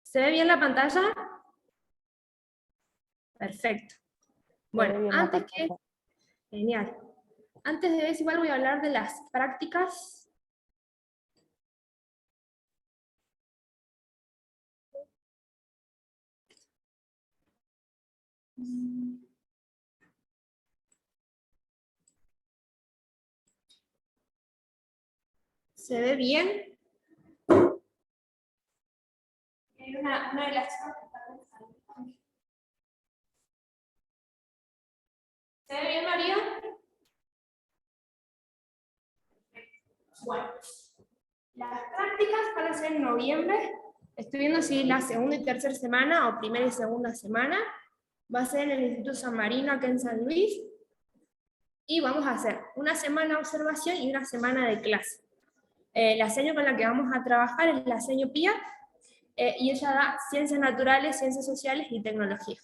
¿Se ve bien la pantalla? Perfecto. Bueno, antes que... Genial. Antes de eso, igual voy a hablar de las prácticas. ¿Se ve bien? Hay una de las chicas que está pensando. ¿Se ve bien, María? Bueno, las prácticas van a ser en noviembre. Estoy viendo si la segunda y tercera semana o primera y segunda semana. Va a ser en el Instituto San Marino, acá en San Luis. Y vamos a hacer una semana de observación y una semana de clase. La seño con la que vamos a trabajar es la seño Pía, y ella da ciencias naturales, ciencias sociales y tecnología.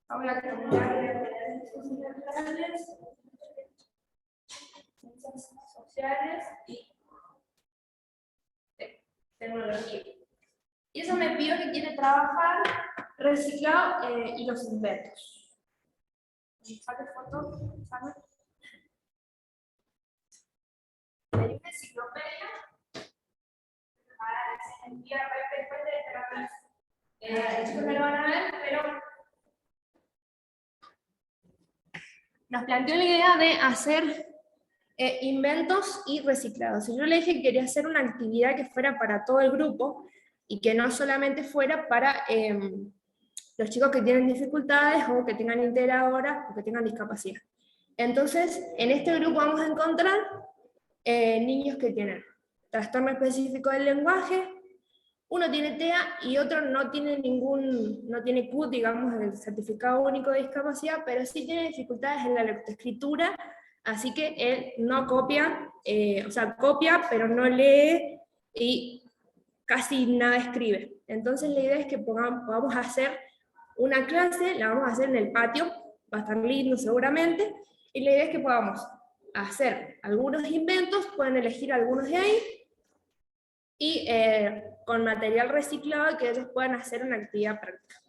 Voy a terminar de ciencias naturales, ciencias sociales y tecnología. Y eso me pidió que quiere trabajar reciclado y los inventos. ¿Saque foto? ¿Sabe? Hay una enciclopedia para enviar después de terapia. Chicos no lo van a ver, pero nos planteó la idea de hacer inventos y reciclados. Y yo le dije que quería hacer una actividad que fuera para todo el grupo y que no solamente fuera para los chicos que tienen dificultades o que tengan integradoras o que tengan discapacidad. Entonces, en este grupo vamos a encontrar niños que tienen trastorno específico del lenguaje, uno tiene TEA y otro no tiene no tiene CUT, digamos, el certificado único de discapacidad, pero sí tiene dificultades en la lectoescritura, así que él no copia, o sea, copia, pero no lee y casi nada escribe. Entonces la idea es que podamos hacer una clase, la vamos a hacer en el patio, va a estar lindo seguramente, y la idea es que podamos hacer algunos inventos, pueden elegir algunos de ahí, y con material reciclado que ellos puedan hacer una actividad práctica.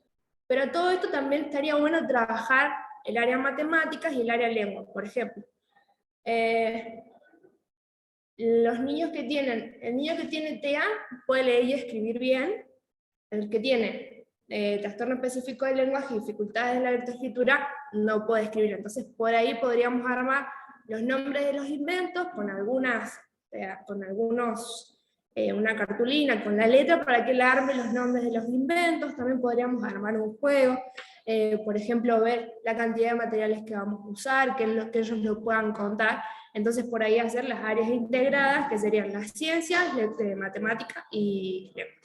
Pero todo esto también estaría bueno trabajar el área matemáticas y el área lengua, por ejemplo. Los niños que tienen, el niño que tiene TEA puede leer y escribir bien, el que tiene trastorno específico del lenguaje y dificultades en la lectoescritura no puede escribir. Entonces por ahí podríamos armar los nombres de los inventos con una cartulina con la letra para que él arme los nombres de los inventos. También podríamos armar un juego, por ejemplo, ver la cantidad de materiales que vamos a usar, que ellos lo puedan contar. Entonces por ahí hacer las áreas integradas, que serían las ciencias, matemática y lengua.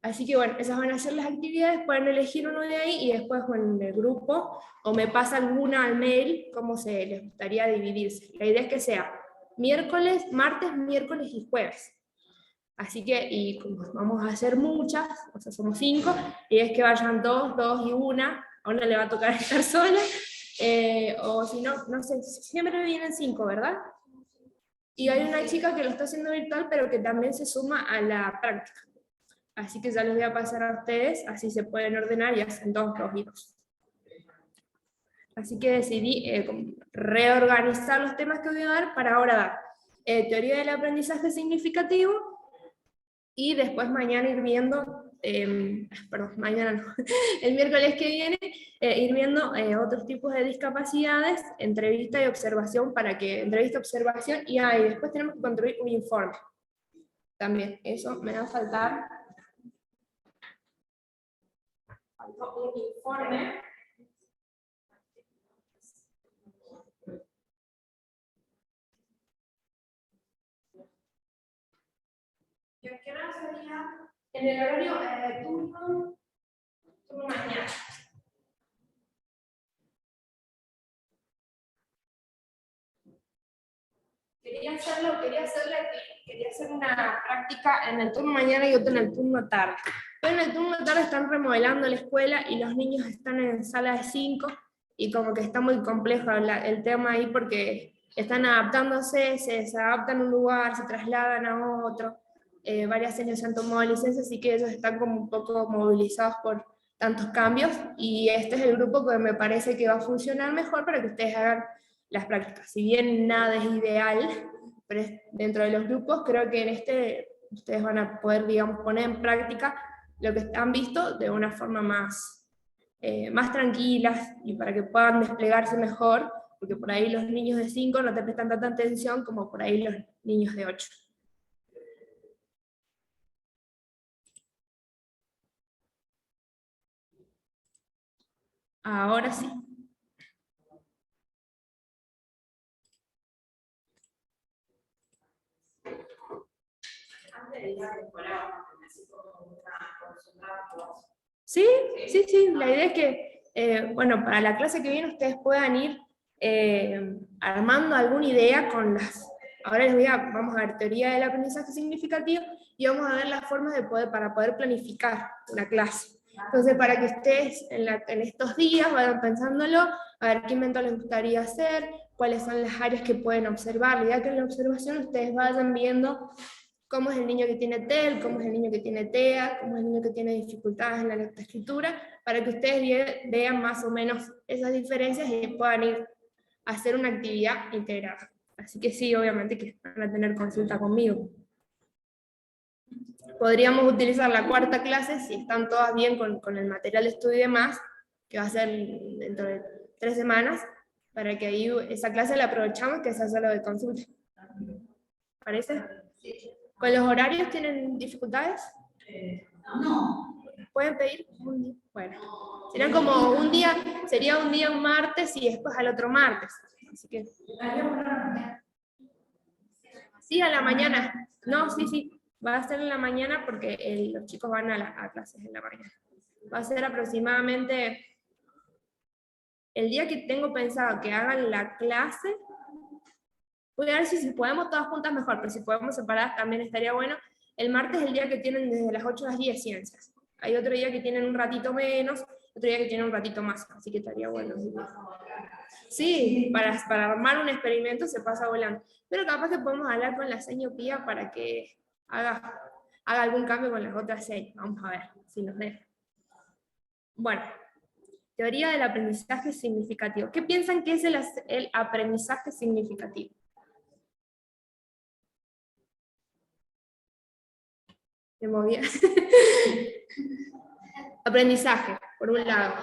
Así que bueno, esas van a ser las actividades, pueden elegir uno de ahí y después en el grupo, o me pasa alguna al mail, cómo se les gustaría dividirse. La idea es que sea miércoles, martes, miércoles y jueves. Así que, y como vamos a hacer muchas, o sea, somos 5, y es que vayan 2, 2 y 1, a una le va a tocar estar sola, o si no, no sé, siempre vienen 5, ¿verdad? Y hay una chica que lo está haciendo virtual, pero que también se suma a la práctica. Así que ya los voy a pasar a ustedes, así se pueden ordenar y hacen 2, 2 y 2. Así que decidí reorganizar los temas que voy a dar para ahora dar teoría del aprendizaje significativo, y después mañana ir viendo, perdón, mañana no, el miércoles que viene, ir viendo otros tipos de discapacidades, entrevista y observación, para que, entrevista, observación, y después tenemos que construir un informe. También, eso me va a faltar. Un informe. ¿Qué hora sería? En el horario turno mañana. Quería hacer una práctica en el turno mañana y otra en el turno tarde. Pero en el turno de tarde están remodelando la escuela y los niños están en sala de 5 y como que está muy complejo el tema ahí porque están adaptándose, se desadaptan a un lugar, se trasladan a otro. Varias señas han tomado licencia, así que ellos están como un poco movilizados por tantos cambios y este es el grupo que me parece que va a funcionar mejor para que ustedes hagan las prácticas. Si bien nada es ideal, pero dentro de los grupos creo que en este ustedes van a poder, digamos, poner en práctica lo que han visto de una forma más tranquilas y para que puedan desplegarse mejor, porque por ahí los niños de 5 no te prestan tanta atención como por ahí los niños de 8. Ahora sí. Sí, sí, sí, la idea es que, bueno, para la clase que viene ustedes puedan ir armando alguna idea con ahora vamos a ver teoría del aprendizaje significativo y vamos a ver las formas para poder planificar una clase. Entonces, para que ustedes en estos días vayan pensándolo, a ver qué invento les gustaría hacer, cuáles son las áreas que pueden observar. La idea que en la observación ustedes vayan viendo cómo es el niño que tiene TEL, cómo es el niño que tiene TEA, cómo es el niño que tiene dificultades en la lectoescritura, para que ustedes vean más o menos esas diferencias y puedan ir a hacer una actividad integrada. Así que sí, obviamente que van a tener consulta conmigo. Podríamos utilizar la cuarta clase, si están todas bien con el material de estudio y demás, que va a ser dentro de 3 semanas, para que ahí esa clase la aprovechamos, que se hace lo de consulta. ¿Parece? Sí. ¿Con los horarios tienen dificultades? No. ¿Pueden pedir un día? Bueno, sería como sería un día un martes y después al otro martes. Así que... Sí, a la mañana. No, sí, sí. Va a ser en la mañana porque los chicos van a clases en la mañana. Va a ser aproximadamente el día que tengo pensado que hagan la clase. Voy a ver si podemos todas juntas mejor, pero si podemos separadas también estaría bueno. El martes es el día que tienen desde las 8 a las 10 ciencias. Hay otro día que tienen un ratito menos, otro día que tienen un ratito más, así que estaría bueno. Sí, para armar un experimento se pasa volando. Pero capaz que podemos hablar con la seño Pía para que haga algún cambio con las otras 6. Vamos a ver si nos deja. Bueno, teoría del aprendizaje significativo. ¿Qué piensan que es el aprendizaje significativo? Me movía. Aprendizaje, por un lado.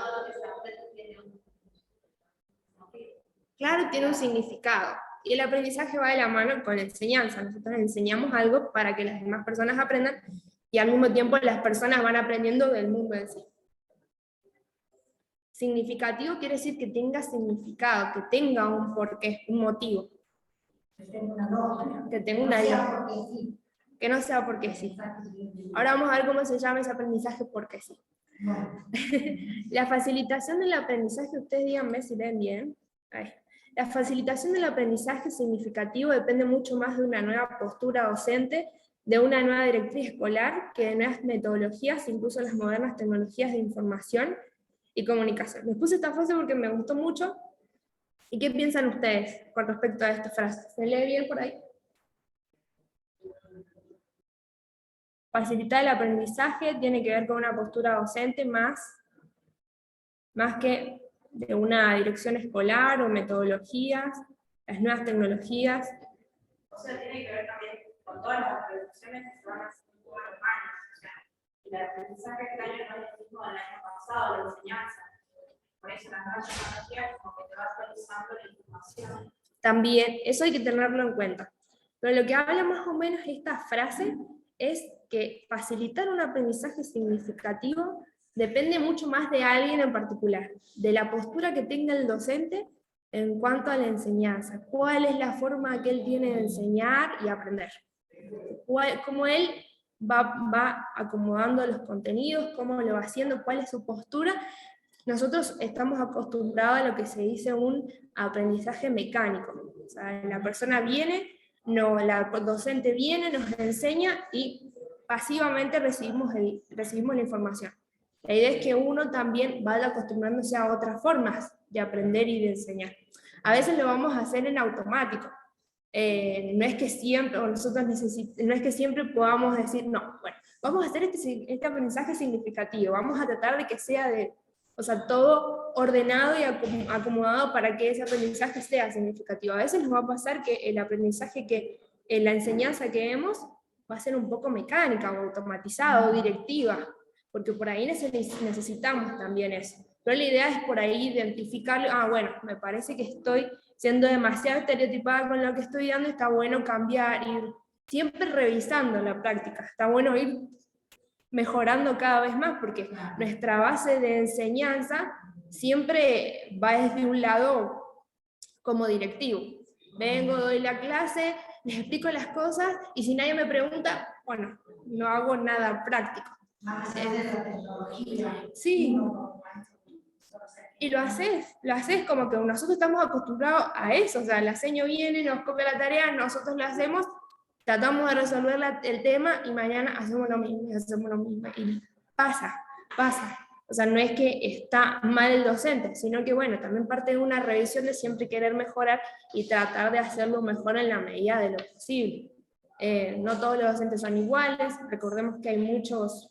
Claro, tiene un significado. Y el aprendizaje va de la mano con la enseñanza. Nosotros enseñamos algo para que las demás personas aprendan y al mismo tiempo las personas van aprendiendo del mundo en sí. Significativo quiere decir que tenga significado, que tenga un porqué, un motivo. Que tenga una lógica. Que no sea porque sí. Ahora vamos a ver cómo se llama ese aprendizaje porque sí. La facilitación del aprendizaje, ustedes díganme si leen bien. Ahí. La facilitación del aprendizaje significativo depende mucho más de una nueva postura docente, de una nueva directriz escolar, que de nuevas metodologías, incluso las modernas tecnologías de información y comunicación. Les puse esta frase porque me gustó mucho. ¿Y qué piensan ustedes con respecto a esta frase? ¿Se lee bien por ahí? Facilitar el aprendizaje tiene que ver con una postura docente más que de una dirección escolar o metodologías, las nuevas tecnologías. O sea, tiene que ver también con todas las revoluciones que se van haciendo todos los años. O sea, el aprendizaje este año no es el mismo del año pasado, la enseñanza. Por eso las nuevas tecnologías como que te va actualizando la información. También, eso hay que tenerlo en cuenta. Pero lo que habla más o menos esta frase es que facilitar un aprendizaje significativo depende mucho más de alguien en particular, de la postura que tenga el docente en cuanto a la enseñanza, cuál es la forma que él tiene de enseñar y aprender, cómo él va acomodando los contenidos, cómo lo va haciendo, cuál es su postura. Nosotros estamos acostumbrados a lo que se dice un aprendizaje mecánico, o sea, la persona viene, la docente viene, nos enseña y pasivamente recibimos la información. La idea es que uno también vaya acostumbrándose a otras formas de aprender y de enseñar. A veces lo vamos a hacer en automático. No es que siempre, o nosotros no es que siempre podamos decir, no, bueno, vamos a hacer este aprendizaje significativo, vamos a tratar de que sea o sea, todo ordenado y acomodado para que ese aprendizaje sea significativo. A veces nos va a pasar que el aprendizaje la enseñanza que vemos va a ser un poco mecánica o automatizada o directiva, porque por ahí necesitamos también eso. Pero la idea es por ahí identificarlo, bueno, me parece que estoy siendo demasiado estereotipada con lo que estoy dando, está bueno cambiar, ir siempre revisando la práctica, está bueno ir mejorando cada vez más, porque nuestra base de enseñanza siempre va desde un lado como directivo. Vengo, doy la clase, les explico las cosas, y si nadie me pregunta, bueno, no hago nada práctico. Sí, y lo haces como que nosotros estamos acostumbrados a eso, o sea, la seño viene, nos copia la tarea, nosotros la hacemos, tratamos de resolver el tema y mañana hacemos lo mismo, y pasa. O sea, no es que está mal el docente, sino que bueno, también parte de una revisión de siempre querer mejorar y tratar de hacerlo mejor en la medida de lo posible. No todos los docentes son iguales, recordemos que hay muchas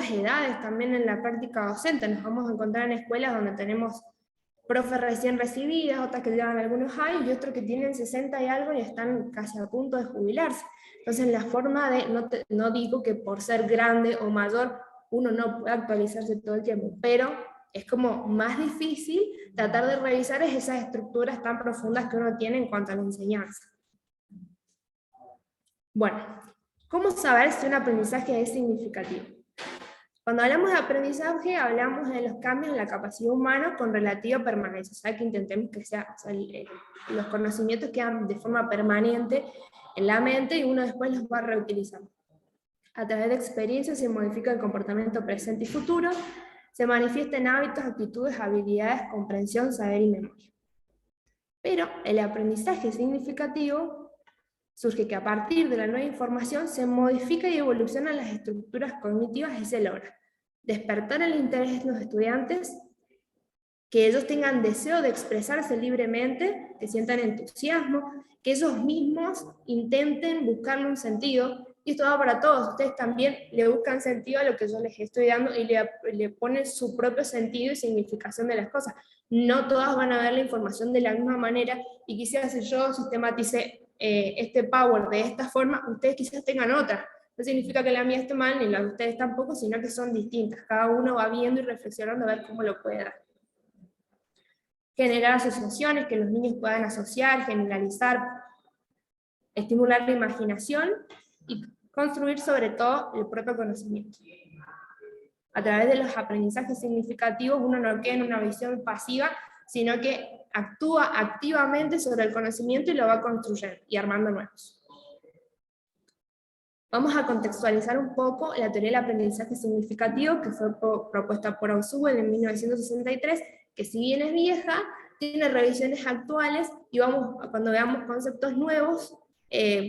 edades también en la práctica docente. Nos vamos a encontrar en escuelas donde tenemos profes recién recibidas, otras que llevan algunos años y otros que tienen 60 y algo y están casi a punto de jubilarse. Entonces la forma de, no digo que por ser grande o mayor uno no pueda actualizarse todo el tiempo, pero es como más difícil tratar de revisar esas estructuras tan profundas que uno tiene en cuanto a la enseñanza. Bueno, ¿cómo saber si un aprendizaje es significativo? Cuando hablamos de aprendizaje, hablamos de los cambios en la capacidad humana con relativa permanencia. O sea, que intentemos que los conocimientos quedan de forma permanente en la mente y uno después los va reutilizando. A través de experiencias se modifica el comportamiento presente y futuro, se manifiesta en hábitos, actitudes, habilidades, comprensión, saber y memoria. Pero el aprendizaje significativo surge que a partir de la nueva información se modifica y evolucionan las estructuras cognitivas y se logra despertar el interés de los estudiantes, que ellos tengan deseo de expresarse libremente, que sientan entusiasmo, que ellos mismos intenten buscarle un sentido, y esto va para todos, ustedes también le buscan sentido a lo que yo les estoy dando y le ponen su propio sentido y significación de las cosas. No todas van a ver la información de la misma manera, y quizás si yo sistematicé este power de esta forma, ustedes quizás tengan otra. No significa que la mía esté mal, ni la de ustedes tampoco, sino que son distintas. Cada uno va viendo y reflexionando a ver cómo lo puede dar. Generar asociaciones, que los niños puedan asociar, generalizar, estimular la imaginación y construir sobre todo el propio conocimiento. A través de los aprendizajes significativos uno no queda en una visión pasiva, sino que actúa activamente sobre el conocimiento y lo va construyendo y armando nuevos. Vamos a contextualizar un poco la teoría del aprendizaje significativo que fue propuesta por Ausubel en 1963, que si bien es vieja, tiene revisiones actuales y cuando veamos conceptos nuevos,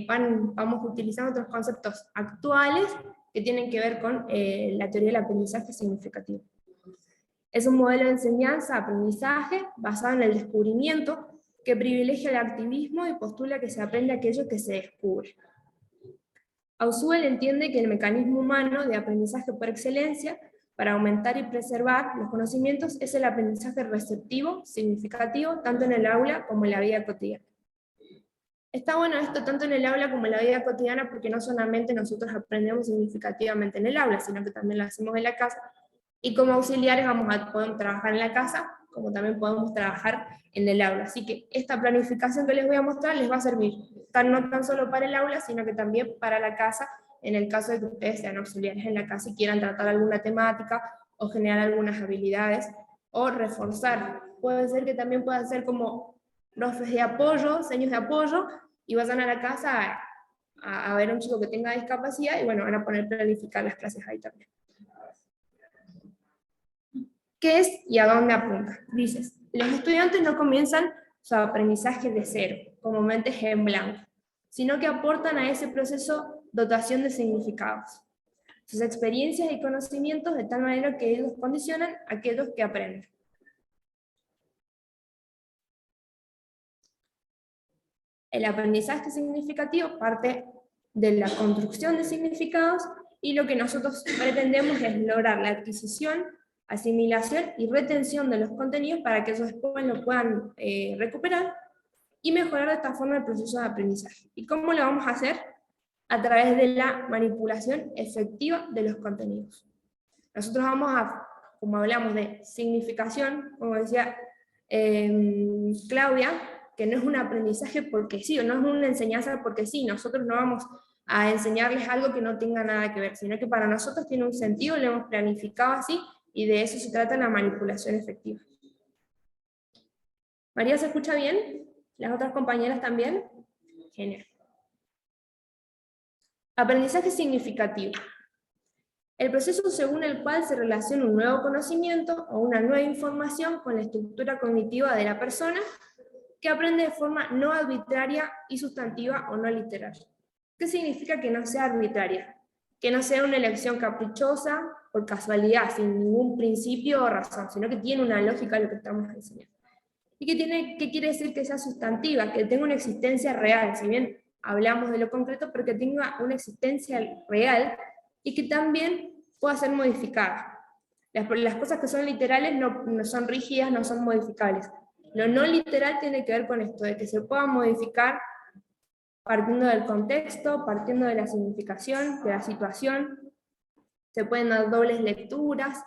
vamos utilizando otros conceptos actuales que tienen que ver con la teoría del aprendizaje significativo. Es un modelo de enseñanza-aprendizaje basado en el descubrimiento que privilegia el activismo y postula que se aprende aquello que se descubre. Ausubel entiende que el mecanismo humano de aprendizaje por excelencia para aumentar y preservar los conocimientos es el aprendizaje receptivo, significativo, tanto en el aula como en la vida cotidiana. Está bueno esto tanto en el aula como en la vida cotidiana porque no solamente nosotros aprendemos significativamente en el aula, sino que también lo hacemos en la casa, y como auxiliares podemos trabajar en la casa, como también podemos trabajar en el aula. Así que esta planificación que les voy a mostrar les va a servir, no tan solo para el aula, sino que también para la casa, en el caso de que ustedes sean auxiliares en la casa y quieran tratar alguna temática, o generar algunas habilidades, o reforzar. Puede ser que también puedan ser como profes de apoyo, seños de apoyo, y vayan a la casa a ver a un chico que tenga discapacidad, y bueno, van a poner planificar las clases ahí también. ¿Qué es y a dónde apunta? Dices, los estudiantes no comienzan su aprendizaje de cero, como mentes en blanco, sino que aportan a ese proceso dotación de significados. Sus experiencias y conocimientos de tal manera que ellos condicionan a aquellos que aprenden. El aprendizaje significativo parte de la construcción de significados y lo que nosotros pretendemos es lograr la adquisición, asimilación y retención de los contenidos para que ellos después lo puedan recuperar y mejorar de esta forma el proceso de aprendizaje. ¿Y cómo lo vamos a hacer? A través de la manipulación efectiva de los contenidos. Nosotros vamos a, como hablamos de significación, como decía Claudia, que no es un aprendizaje porque sí, o no es una enseñanza porque sí, nosotros no vamos a enseñarles algo que no tenga nada que ver, sino que para nosotros tiene un sentido, lo hemos planificado así, y de eso se trata la manipulación efectiva. ¿María se escucha bien? ¿Las otras compañeras también? Genial. Aprendizaje significativo. El proceso según el cual se relaciona un nuevo conocimiento o una nueva información con la estructura cognitiva de la persona que aprende de forma no arbitraria y sustantiva o no literal. ¿Qué significa que no sea arbitraria? Que no sea una elección caprichosa, por casualidad, sin ningún principio o razón, sino que tiene una lógica lo que estamos enseñando. ¿Y qué quiere decir que sea sustantiva? Que tenga una existencia real, si bien hablamos de lo concreto, pero que tenga una existencia real y que también pueda ser modificada. Las cosas que son literales no son rígidas, no son modificables. Lo no literal tiene que ver con esto, de que se pueda modificar partiendo del contexto, partiendo de la significación, de la situación. Se pueden dar dobles lecturas,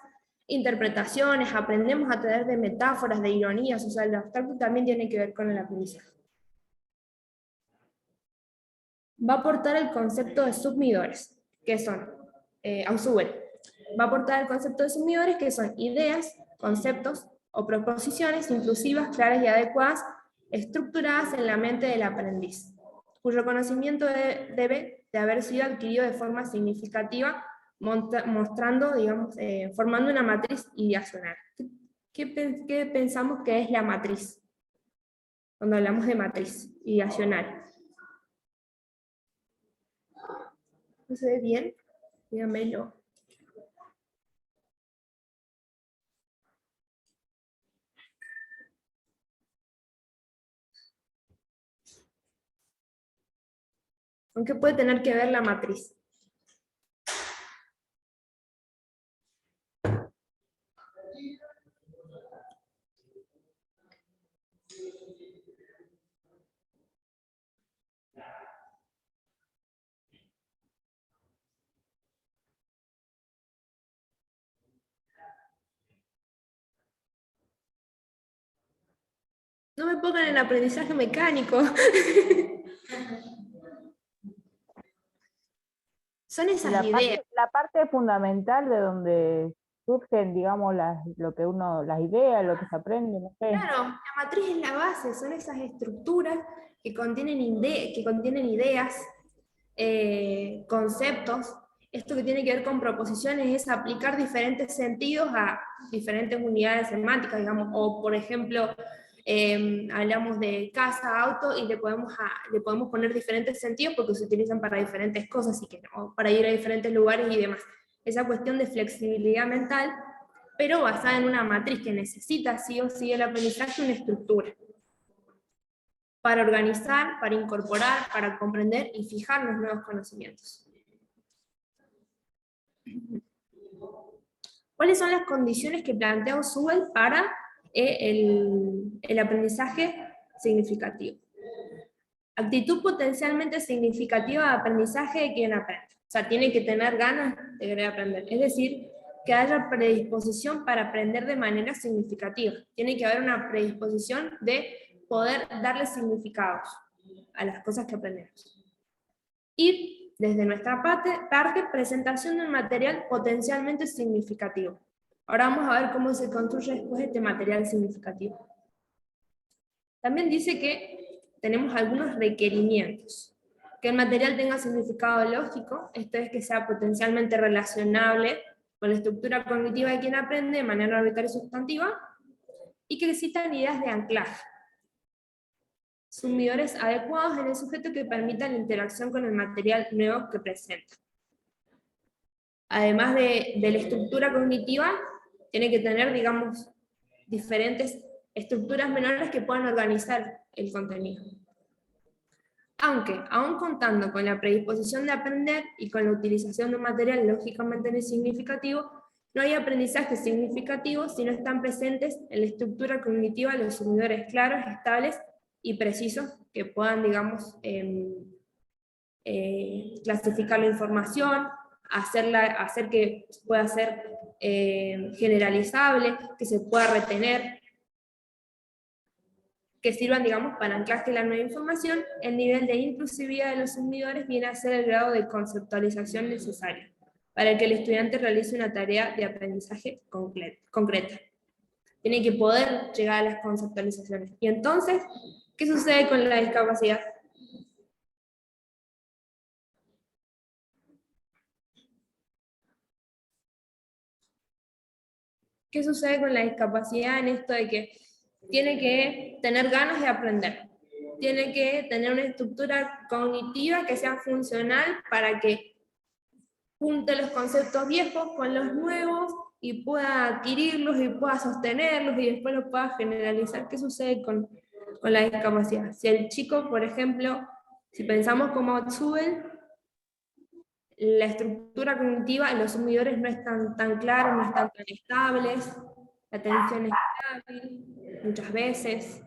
interpretaciones, aprendemos a través de metáforas, de ironías, o sea, el abstracto también tiene que ver con el aprendizaje. Va a aportar el concepto de submidores, que son, Ausubel, va a aportar el concepto de submidores, que son ideas, conceptos o proposiciones inclusivas, claras y adecuadas, estructuradas en la mente del aprendiz, cuyo conocimiento debe de haber sido adquirido de forma significativa, mostrando, digamos, formando una matriz ideacional. ¿Qué pensamos que es la matriz? Cuando hablamos de matriz ideacional. ¿No se ve bien? Dígamelo. ¿Con qué puede tener que ver la matriz? No me pongan en aprendizaje mecánico. Son esas ideas. La parte fundamental de donde surgen, digamos, las ideas, lo que se aprende, no sé. Claro, la matriz es la base, son esas estructuras que contienen ideas, conceptos. Esto que tiene que ver con proposiciones es aplicar diferentes sentidos a diferentes unidades semánticas, digamos, o por ejemplo, hablamos de casa, auto, y le podemos poner diferentes sentidos porque se utilizan para diferentes cosas, y que, o para ir a diferentes lugares y demás. Esa cuestión de flexibilidad mental, pero basada en una matriz que necesita sí o sí el aprendizaje, una estructura para organizar, para incorporar, para comprender y fijar los nuevos conocimientos. ¿Cuáles son las condiciones que plantea Ausubel para el aprendizaje significativo? Actitud potencialmente significativa de aprendizaje de quien aprende. O sea, tiene que tener ganas de querer aprender. Es decir, que haya predisposición para aprender de manera significativa. Tiene que haber una predisposición de poder darle significados a las cosas que aprendemos. Y desde nuestra parte, presentación de un material potencialmente significativo. Ahora vamos a ver cómo se construye después este material significativo. También dice que tenemos algunos requerimientos. Que el material tenga significado lógico, esto es que sea potencialmente relacionable con la estructura cognitiva de quien aprende de manera arbitraria y sustantiva, y que existan ideas de anclaje. sumidores adecuados en el sujeto que permitan la interacción con el material nuevo que presenta. Además de la estructura cognitiva, tiene que tener, digamos, diferentes estructuras menores que puedan organizar el contenido. Aunque, aún contando con la predisposición de aprender y con la utilización de un material lógicamente significativo, no hay aprendizaje significativo si no están presentes en la estructura cognitiva los sumidores claros, estables y precisos que puedan, digamos, clasificar la información, hacer que pueda ser generalizable, que se pueda retener, que sirvan, digamos, para anclaje de la nueva información. El nivel de inclusividad de los sumidores viene a ser el grado de conceptualización necesario para que el estudiante realice una tarea de aprendizaje concreta. Tiene que poder llegar a las conceptualizaciones. Y entonces, ¿qué sucede con la discapacidad? ¿Qué sucede con la discapacidad en esto de que tiene que tener ganas de aprender? Tiene que tener una estructura cognitiva que sea funcional para que junte los conceptos viejos con los nuevos y pueda adquirirlos y pueda sostenerlos y después los pueda generalizar. ¿Qué sucede con la discapacidad? Si el chico, por ejemplo, si pensamos como Otzubel, la estructura cognitiva, los sumidores no están tan claros, no están tan estables, la atención es débil muchas veces,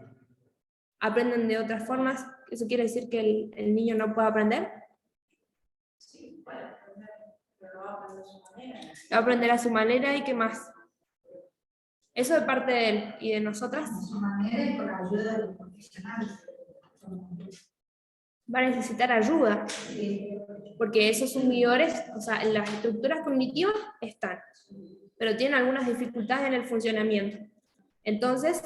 aprenden de otras formas. ¿Eso quiere decir que el niño no puede aprender? Sí, puede aprender, pero va a aprender a su manera. Va a aprender a su manera y qué más. Eso de parte de él y de nosotras. A su manera y con ayuda de los profesionales. Va a necesitar ayuda, porque esos sumidores, o sea, las estructuras cognitivas están, pero tienen algunas dificultades en el funcionamiento. Entonces,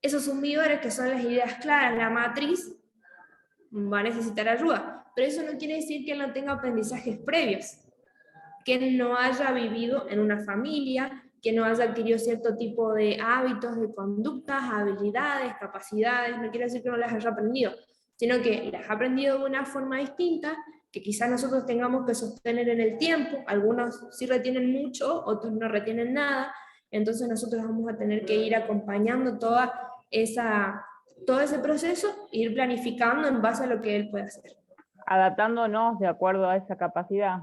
esos sumidores, que son las ideas claras, la matriz, va a necesitar ayuda, pero eso no quiere decir que él no tenga aprendizajes previos, que él no haya vivido en una familia, que no haya adquirido cierto tipo de hábitos, de conductas, habilidades, capacidades, no quiere decir que no las haya aprendido, sino que las ha aprendido de una forma distinta, que quizás nosotros tengamos que sostener en el tiempo. Algunos sí retienen mucho, otros no retienen nada, entonces nosotros vamos a tener que ir acompañando todo ese proceso e ir planificando en base a lo que él puede hacer. Adaptándonos de acuerdo a esa capacidad.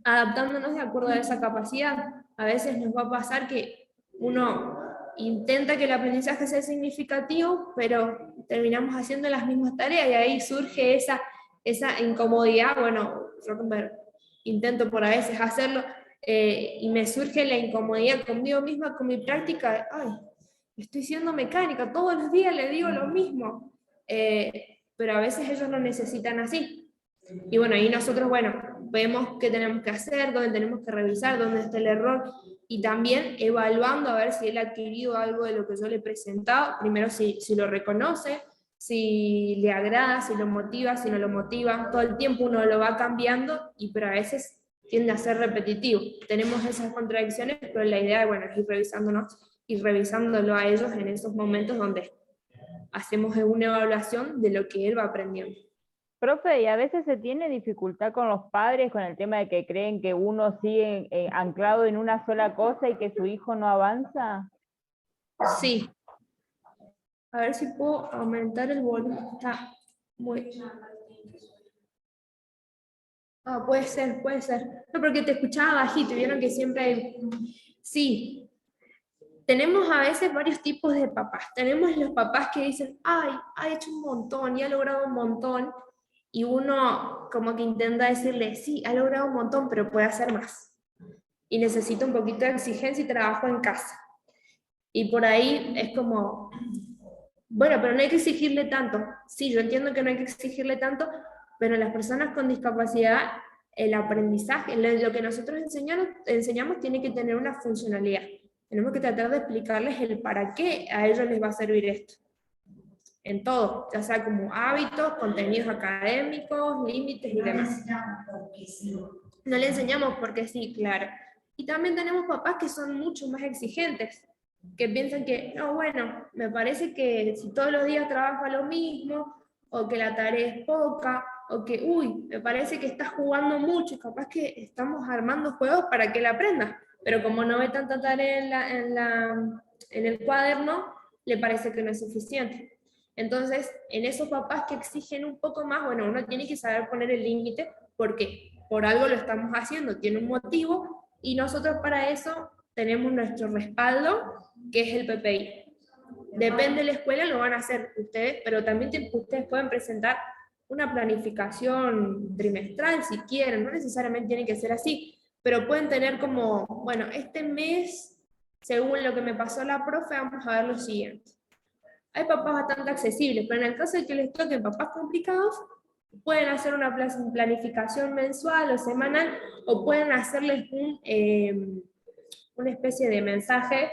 Adaptándonos de acuerdo a esa capacidad. A veces nos va a pasar que uno intenta que el aprendizaje sea significativo, pero terminamos haciendo las mismas tareas y ahí surge esa incomodidad. Bueno, yo intento por a veces hacerlo y me surge la incomodidad conmigo misma, con mi práctica de, ay, estoy siendo mecánica, todos los días le digo lo mismo, pero a veces ellos lo necesitan así. Y bueno, ahí nosotros, bueno, vemos qué tenemos que hacer, dónde tenemos que revisar, dónde está el error, y también evaluando a ver si él ha adquirido algo de lo que yo le he presentado, primero si lo reconoce, si le agrada, si lo motiva, si no lo motiva. Todo el tiempo uno lo va cambiando, pero a veces tiende a ser repetitivo. Tenemos esas contradicciones, pero la idea, bueno, es ir revisándonos y revisándolo a ellos en esos momentos donde hacemos una evaluación de lo que él va aprendiendo. Profe, ¿y a veces se tiene dificultad con los padres con el tema de que creen que uno sigue anclado en una sola cosa y que su hijo no avanza? Sí. A ver si puedo aumentar el volumen. Está muy... Ah, puede ser, puede ser. No, porque te escuchaba bajito, vieron que siempre hay... Sí. Tenemos a veces varios tipos de papás. Tenemos los papás que dicen, ay, ha hecho un montón y ha logrado un montón. Y uno como que intenta decirle, sí, ha logrado un montón, pero puede hacer más. Y necesita un poquito de exigencia y trabajo en casa. Y por ahí es como, bueno, pero no hay que exigirle tanto. Sí, yo entiendo que no hay que exigirle tanto, pero las personas con discapacidad, el aprendizaje, lo que nosotros enseñamos tiene que tener una funcionalidad. Tenemos que tratar de explicarles el para qué a ellos les va a servir esto. En todo, ya sea como hábitos, contenidos académicos, límites y demás. No le enseñamos porque sí, claro. Y también tenemos papás que son mucho más exigentes. que piensan que, no, bueno, me parece que si todos los días trabaja lo mismo, o que la tarea es poca, o que, uy, me parece que estás jugando mucho, y capaz que estamos armando juegos para que él aprenda, pero como no ve tanta tarea en el cuaderno, le parece que no es suficiente. Entonces, en esos papás que exigen un poco más, bueno, uno tiene que saber poner el límite, porque por algo lo estamos haciendo, tiene un motivo, y nosotros para eso tenemos nuestro respaldo, que es el PPI. Depende de la escuela, lo van a hacer ustedes, pero también ustedes pueden presentar una planificación trimestral si quieren, no necesariamente tiene que ser así, pero pueden tener como, bueno, este mes, según lo que me pasó la profe, vamos a ver lo siguiente. Hay papás bastante accesibles, pero en el caso de que les toquen papás complicados, pueden hacer una planificación mensual o semanal, o pueden hacerles una especie de mensaje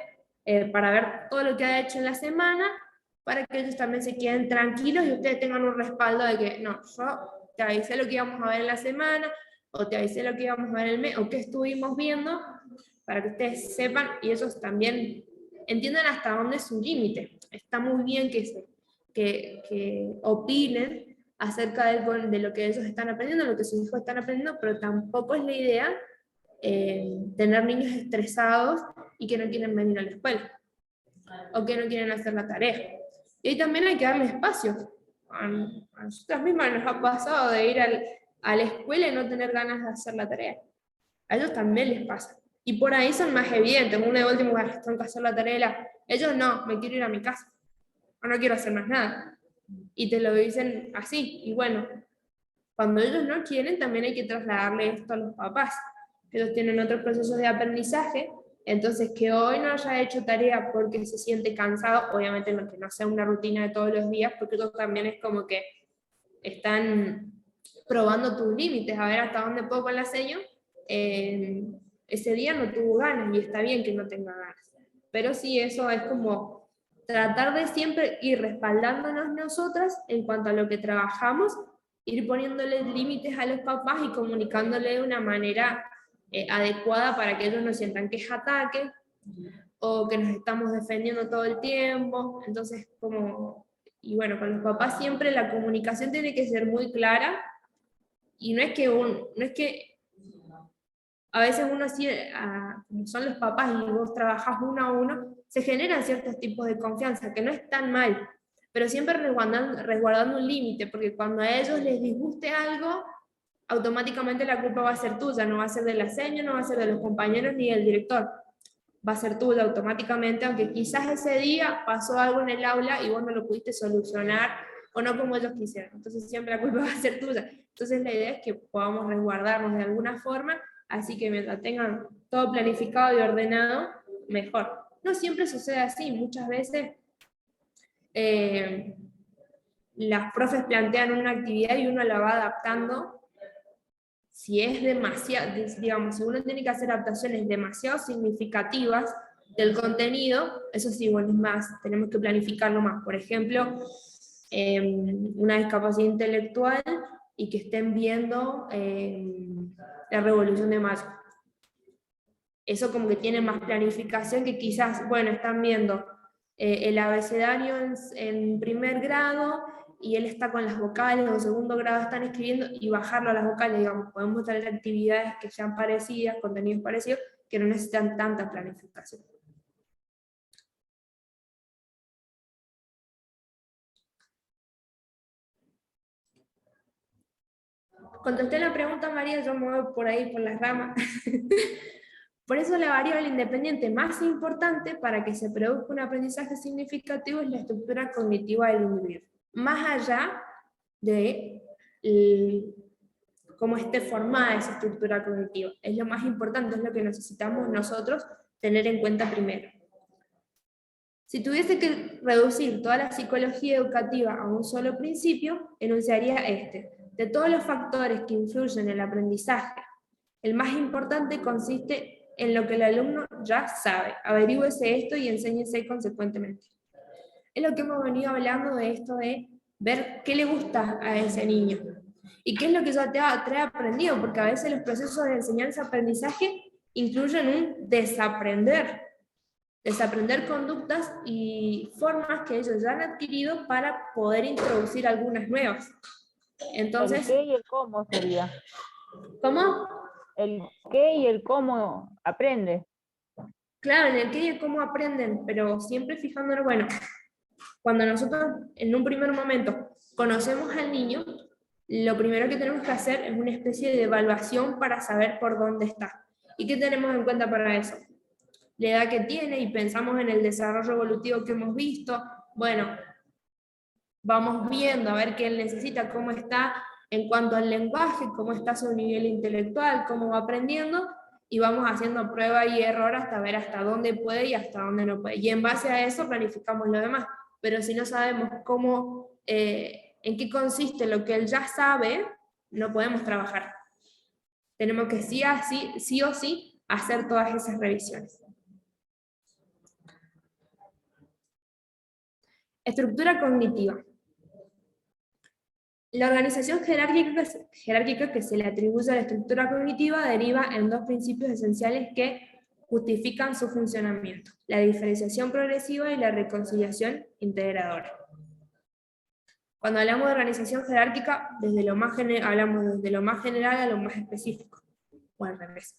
para ver todo lo que ha hecho en la semana, para que ellos también se queden tranquilos y ustedes tengan un respaldo de que, no, yo te avisé lo que íbamos a ver en la semana, o te avisé lo que íbamos a ver en el mes, o qué estuvimos viendo, para que ustedes sepan y ellos también entiendan hasta dónde es su límite. Está muy bien que opinen acerca de lo que ellos están aprendiendo, lo que sus hijos están aprendiendo, pero tampoco es la idea tener niños estresados y que no quieren venir a la escuela o que no quieren hacer la tarea. Y ahí también hay que darle espacio. A nosotras mismas nos ha pasado de ir a la escuela y no tener ganas de hacer la tarea. A ellos también les pasa. Y por ahí son más evidentes. Uno de último, tengo que hacer la tarea. Ellos no, me quiero ir a mi casa. O no quiero hacer más nada. Y te lo dicen así. Y bueno, cuando ellos no quieren, también hay que trasladarle esto a los papás. Ellos tienen otros procesos de aprendizaje, entonces que hoy no haya hecho tarea porque se siente cansado, obviamente no, que no sea una rutina de todos los días, porque eso también es como que están probando tus límites, a ver hasta dónde puedo con la seño. Ese día no tuvo ganas y está bien que no tenga ganas. Pero sí, eso es como tratar de siempre ir respaldándonos nosotras en cuanto a lo que trabajamos, ir poniéndole límites a los papás y comunicándole de una manera adecuada para que ellos no sientan que es ataque o que nos estamos defendiendo todo el tiempo. Entonces, como, y bueno, con los papás siempre la comunicación tiene que ser muy clara y no es que a veces uno así, como son los papás y vos trabajás uno a uno, se generan ciertos tipos de confianza, que no es tan mal, pero siempre resguardando un límite, porque cuando a ellos les disguste algo, automáticamente la culpa va a ser tuya, no va a ser de la seño, no va a ser de los compañeros ni del director, va a ser tuya automáticamente, aunque quizás ese día pasó algo en el aula y vos no lo pudiste solucionar o no como ellos quisieron, entonces siempre la culpa va a ser tuya. Entonces la idea es que podamos resguardarnos de alguna forma, así que mientras tengan todo planificado y ordenado, mejor. No siempre sucede así, muchas veces las profes plantean una actividad y uno la va adaptando. Si es demasiado, digamos, si uno tiene que hacer adaptaciones demasiado significativas del contenido, eso sí, bueno, es más, tenemos que planificarlo más. Por ejemplo, una discapacidad intelectual y que estén viendo la Revolución de Mayo. Eso como que tiene más planificación que quizás, bueno, están viendo el abecedario en primer grado y él está con las vocales, o segundo grado están escribiendo, y bajarlo a las vocales, digamos, podemos traer actividades que sean parecidas, contenidos parecidos, que no necesitan tanta planificación. Contesté la pregunta, María, yo me voy por ahí, por las ramas. Por eso la variable independiente más importante para que se produzca un aprendizaje significativo es la estructura cognitiva del individuo. Más allá de cómo esté formada esa estructura cognitiva. Es lo más importante, es lo que necesitamos nosotros tener en cuenta primero. Si tuviese que reducir toda la psicología educativa a un solo principio, enunciaría este. De todos los factores que influyen en el aprendizaje, el más importante consiste en lo que el alumno ya sabe. Averígüese esto y enséñese consecuentemente. Es lo que hemos venido hablando de esto de ver qué le gusta a ese niño y qué es lo que ya trae aprendido, porque a veces los procesos de enseñanza-aprendizaje incluyen un desaprender. desaprender conductas y formas que ellos ya han adquirido para poder introducir algunas nuevas. Entonces, el qué y el cómo sería. ¿cómo? El qué y el cómo aprende. Claro, en el qué y el cómo aprenden, pero siempre fijándonos, bueno, cuando nosotros en un primer momento conocemos al niño, lo primero que tenemos que hacer es una especie de evaluación para saber por dónde está. ¿Y qué tenemos en cuenta para eso? La edad que tiene y pensamos en el desarrollo evolutivo que hemos visto. Bueno, vamos viendo a ver qué él necesita, cómo está en cuanto al lenguaje, cómo está su nivel intelectual, cómo va aprendiendo, y vamos haciendo prueba y error hasta ver hasta dónde puede y hasta dónde no puede. Y en base a eso planificamos lo demás. Pero si no sabemos cómo, en qué consiste lo que él ya sabe, no podemos trabajar. Tenemos que sí o sí hacer todas esas revisiones. Estructura cognitiva. La organización jerárquica que se le atribuye a la estructura cognitiva deriva en dos principios esenciales que justifican su funcionamiento: la diferenciación progresiva y la reconciliación integradora. Cuando hablamos de organización jerárquica, hablamos desde lo más general a lo más específico, o al revés.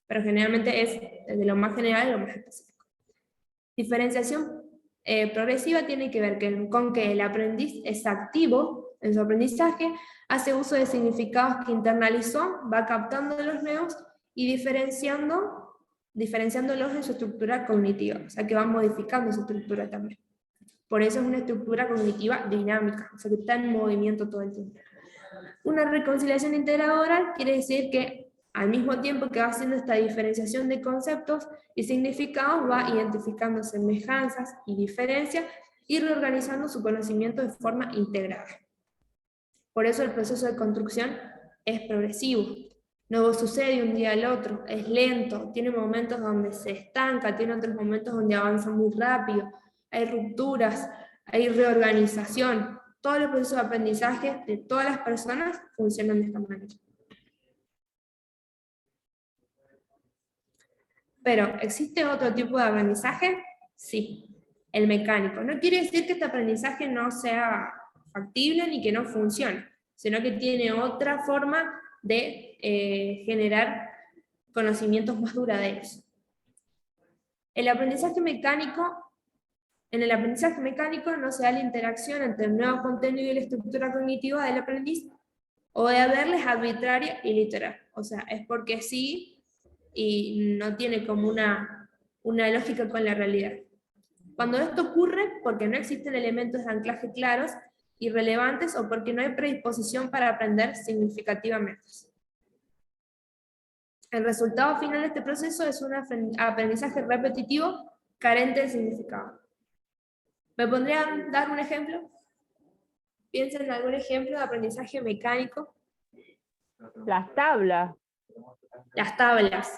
Pero generalmente es desde lo más general a lo más específico. Diferenciación progresiva tiene que ver con que el aprendiz es activo en su aprendizaje, hace uso de significados que internalizó, va captando los nuevos y diferenciándolos en su estructura cognitiva, o sea que va modificando su estructura también. Por eso es una estructura cognitiva dinámica, o sea que está en movimiento todo el tiempo. Una reconciliación integradora quiere decir que al mismo tiempo que va haciendo esta diferenciación de conceptos y significados, va identificando semejanzas y diferencias y reorganizando su conocimiento de forma integrada. Por eso el proceso de construcción es progresivo. No sucede de un día al otro, es lento, tiene momentos donde se estanca, tiene otros momentos donde avanza muy rápido, hay rupturas, hay reorganización. Todos los procesos de aprendizaje de todas las personas funcionan de esta manera. Pero, ¿existe otro tipo de aprendizaje? Sí, el mecánico. No quiere decir que este aprendizaje no sea factible ni que no funcione, sino que tiene otra forma de generar conocimientos más duraderos. En el aprendizaje mecánico no se da la interacción entre el nuevo contenido y la estructura cognitiva del aprendiz, o de haberles arbitraria y literal. O sea, es porque sí y no tiene como una lógica con la realidad. Cuando esto ocurre, porque no existen elementos de anclaje claros y relevantes, o porque no hay predisposición para aprender significativamente. El resultado final de este proceso es un aprendizaje repetitivo carente de significado. ¿Me podrían dar un ejemplo? Piensen en algún ejemplo de aprendizaje mecánico. Las tablas. Las tablas.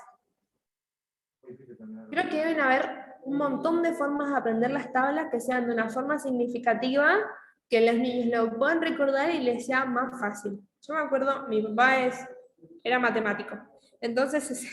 Creo que deben haber un montón de formas de aprender las tablas que sean de una forma significativa, que los niños lo puedan recordar y les sea más fácil. Yo me acuerdo, mi papá era matemático, entonces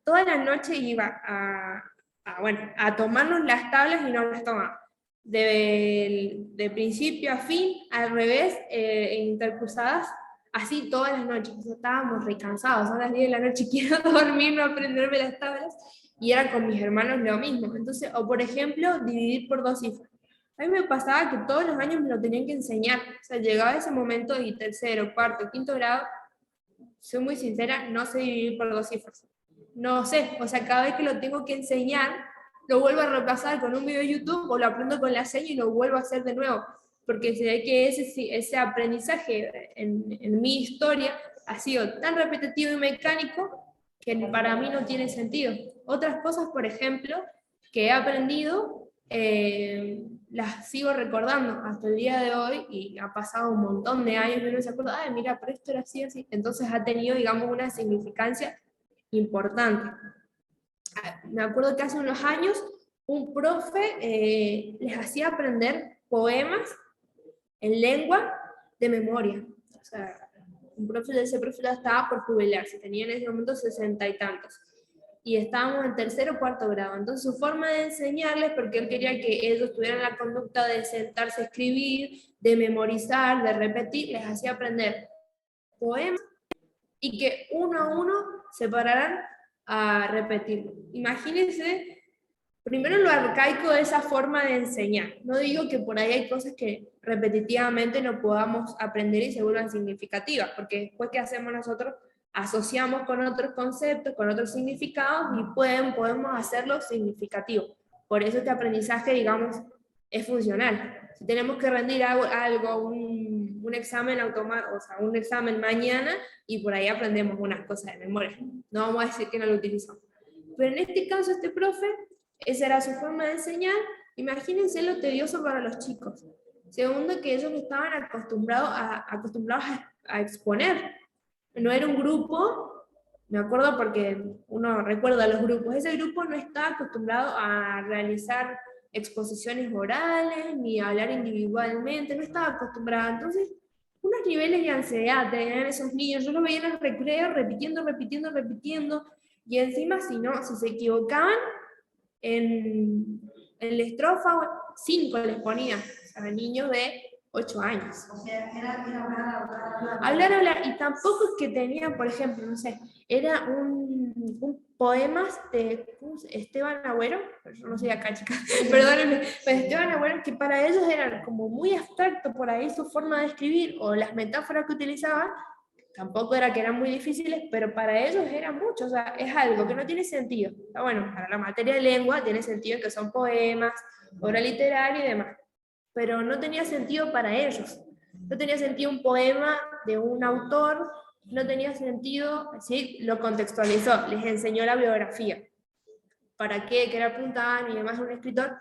toda la noche iba a tomarnos las tablas y no las tomaba. De principio a fin, al revés, intercruzadas, así todas las noches. Entonces, estábamos recansados, son las 10 de la noche, quiero dormir, no aprenderme las tablas, y era con mis hermanos lo mismo. Entonces, o por ejemplo, dividir por dos cifras. A mí me pasaba que todos los años me lo tenían que enseñar, o sea, llegaba ese momento y tercero, cuarto, quinto grado, soy muy sincera, no sé dividir por dos cifras. No sé, o sea, cada vez que lo tengo que enseñar, lo vuelvo a repasar con un video de YouTube o lo aprendo con la seña y lo vuelvo a hacer de nuevo, porque se ve que ese aprendizaje en mi historia ha sido tan repetitivo y mecánico que para mí no tiene sentido. Otras cosas, por ejemplo, que he aprendido, las sigo recordando hasta el día de hoy, y ha pasado un montón de años y uno se acuerda, ay, mira, pero esto era así, así. Entonces ha tenido, digamos, una significancia importante. Me acuerdo que hace unos años un profe les hacía aprender poemas en lengua de memoria. O sea, ese profe ya estaba por jubilarse, tenía en ese momento 60 y tantos. y estábamos en tercer o cuarto grado. Entonces su forma de enseñarles, porque él quería que ellos tuvieran la conducta de sentarse a escribir, de memorizar, de repetir, les hacía aprender poemas y que uno a uno se pararan a repetirlo. Imagínense, primero lo arcaico de esa forma de enseñar. No digo que por ahí hay cosas que repetitivamente no podamos aprender y se vuelvan significativas, porque después que hacemos nosotros, asociamos con otros conceptos, con otros significados y podemos hacerlo significativo. Por eso este aprendizaje, digamos, es funcional. Si tenemos que rendir algo un examen automático, o sea, un examen mañana, y por ahí aprendemos unas cosas de memoria. No vamos a decir que no lo utilizamos. Pero en este caso, este profe, esa era su forma de enseñar. Imagínense lo tedioso para los chicos. Segundo, que ellos estaban acostumbrados a exponer. No era un grupo, me acuerdo porque uno recuerda los grupos, ese grupo no estaba acostumbrado a realizar exposiciones orales, ni a hablar individualmente, no estaba acostumbrado. Entonces, unos niveles de ansiedad tenían esos niños. Yo los veía en el recreo repitiendo, y encima si se equivocaban, en la estrofa 5 les ponía, a niños de 8 años. O sea, era Hablar, y tampoco es que tenían, por ejemplo, no sé, era un poemas de Esteban Agüero, yo no soy acá, chica, perdónenme, pero Esteban Agüero, que para ellos eran como muy abstracto por ahí su forma de escribir, o las metáforas que utilizaban, tampoco era que eran muy difíciles, pero para ellos era mucho, o sea, es algo que no tiene sentido. Bueno, para la materia de lengua tiene sentido que son poemas, obra literaria y demás, pero no tenía sentido para ellos. No tenía sentido un poema de un autor, no tenía sentido, ¿sí? Lo contextualizó, les enseñó la biografía, para qué era apuntar y demás de un escritor,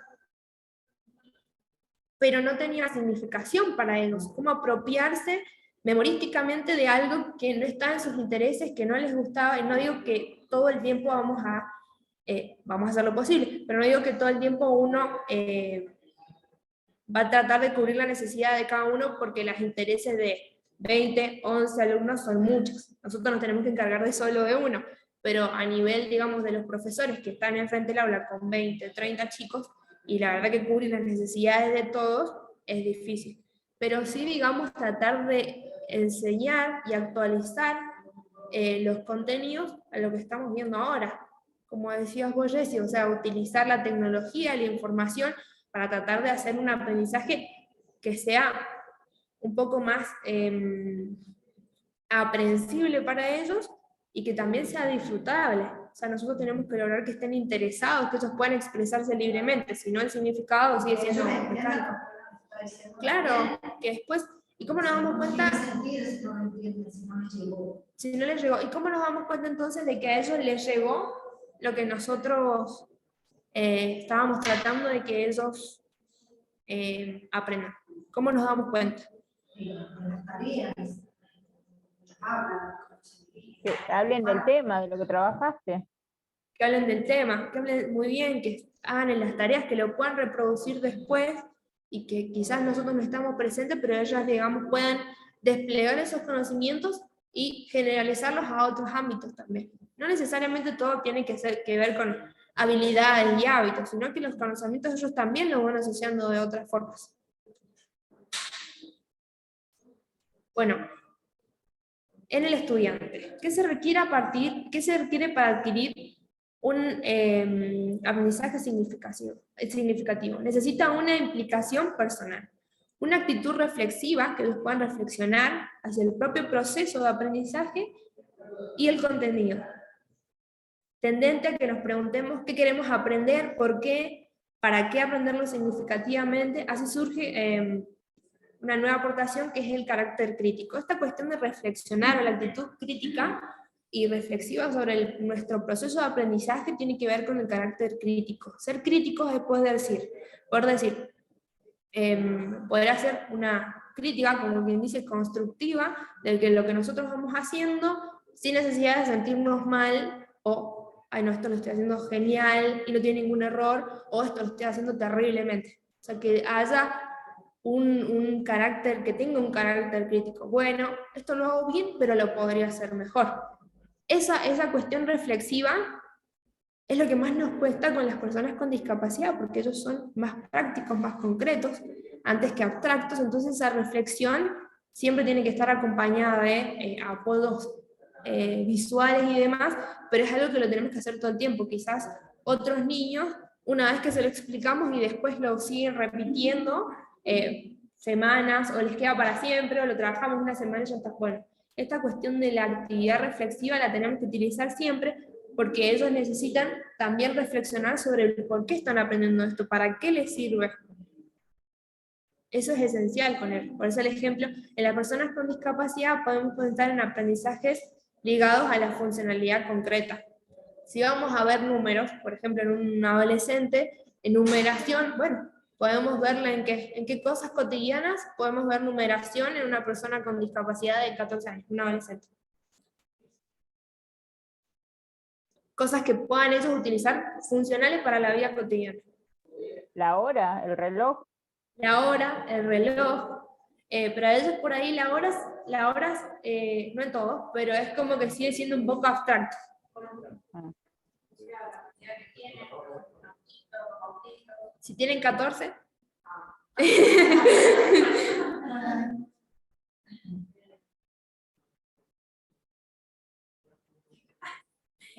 pero no tenía significación para ellos, cómo apropiarse memorísticamente de algo que no está en sus intereses, que no les gustaba, y no digo que todo el tiempo vamos a hacer lo posible, pero no digo que todo el tiempo uno va a tratar de cubrir la necesidad de cada uno porque los intereses de 20, 11 alumnos son muchos. Nosotros nos tenemos que encargar de solo de uno, pero a nivel, digamos, de los profesores que están enfrente del aula con 20, 30 chicos, y la verdad que cubrir las necesidades de todos es difícil. Pero sí, digamos, tratar de enseñar y actualizar los contenidos a lo que estamos viendo ahora. Como decías vos, Jessy, o sea, utilizar la tecnología, la información, para tratar de hacer un aprendizaje que sea un poco más aprensible para ellos y que también sea disfrutable. O sea, nosotros tenemos que lograr que estén interesados, que ellos puedan expresarse libremente, si no el significado sigue siendo mecánico. Claro, que después, ¿y cómo nos damos cuenta? Si no les llegó. ¿Y cómo nos damos cuenta entonces de que a ellos les llegó lo que nosotros estábamos tratando de que ellos aprendan? ¿Cómo nos damos cuenta? Que hablen del tema, de lo que trabajaste. Que hablen del tema, que hablen muy bien, que hagan en las tareas, que lo puedan reproducir después y que quizás nosotros no estamos presentes, pero ellas, digamos, puedan desplegar esos conocimientos y generalizarlos a otros ámbitos también. No necesariamente todo tiene que ver con habilidades y hábitos, sino que los conocimientos ellos también los van asociando de otras formas. Bueno, en el estudiante, ¿qué se requiere para adquirir un aprendizaje significativo? Necesita una implicación personal, una actitud reflexiva que los puedan reflexionar hacia el propio proceso de aprendizaje y el contenido. Tendente a que nos preguntemos qué queremos aprender, por qué, para qué aprenderlo significativamente. Así surge una nueva aportación que es el carácter crítico. Esta cuestión de reflexionar, la actitud crítica y reflexiva sobre nuestro proceso de aprendizaje tiene que ver con el carácter crítico. Ser críticos es poder decir, poder hacer una crítica, como quien dice, constructiva, de que lo que nosotros vamos haciendo, sin necesidad de sentirnos mal, o, ay no, esto lo estoy haciendo genial, y no tiene ningún error, o esto lo estoy haciendo terriblemente. O sea, que haya un carácter, que tenga un carácter crítico. Bueno, esto lo hago bien, pero lo podría hacer mejor. Esa cuestión reflexiva Es lo que más nos cuesta con las personas con discapacidad, porque ellos son más prácticos, más concretos, antes que abstractos, entonces esa reflexión siempre tiene que estar acompañada de apodos visuales y demás, pero es algo que lo tenemos que hacer todo el tiempo. Quizás otros niños, una vez que se lo explicamos y después lo siguen repitiendo, semanas, o les queda para siempre, o lo trabajamos una semana y ya está. Bueno, esta cuestión de la actividad reflexiva la tenemos que utilizar siempre, porque ellos necesitan también reflexionar sobre el por qué están aprendiendo esto, para qué les sirve. Eso es esencial con él. Por eso el ejemplo, en las personas con discapacidad podemos pensar en aprendizajes ligados a la funcionalidad concreta. Si vamos a ver números, por ejemplo, en un adolescente, en numeración, bueno, podemos verla en qué cosas cotidianas podemos ver numeración en una persona con discapacidad de 14 años, un adolescente. Cosas que puedan ellos utilizar funcionales para la vida cotidiana. La hora, el reloj. La hora, el reloj, pero a veces por ahí la horas no en todos, pero es como que sigue siendo un poco abstracto. Si tienen 14.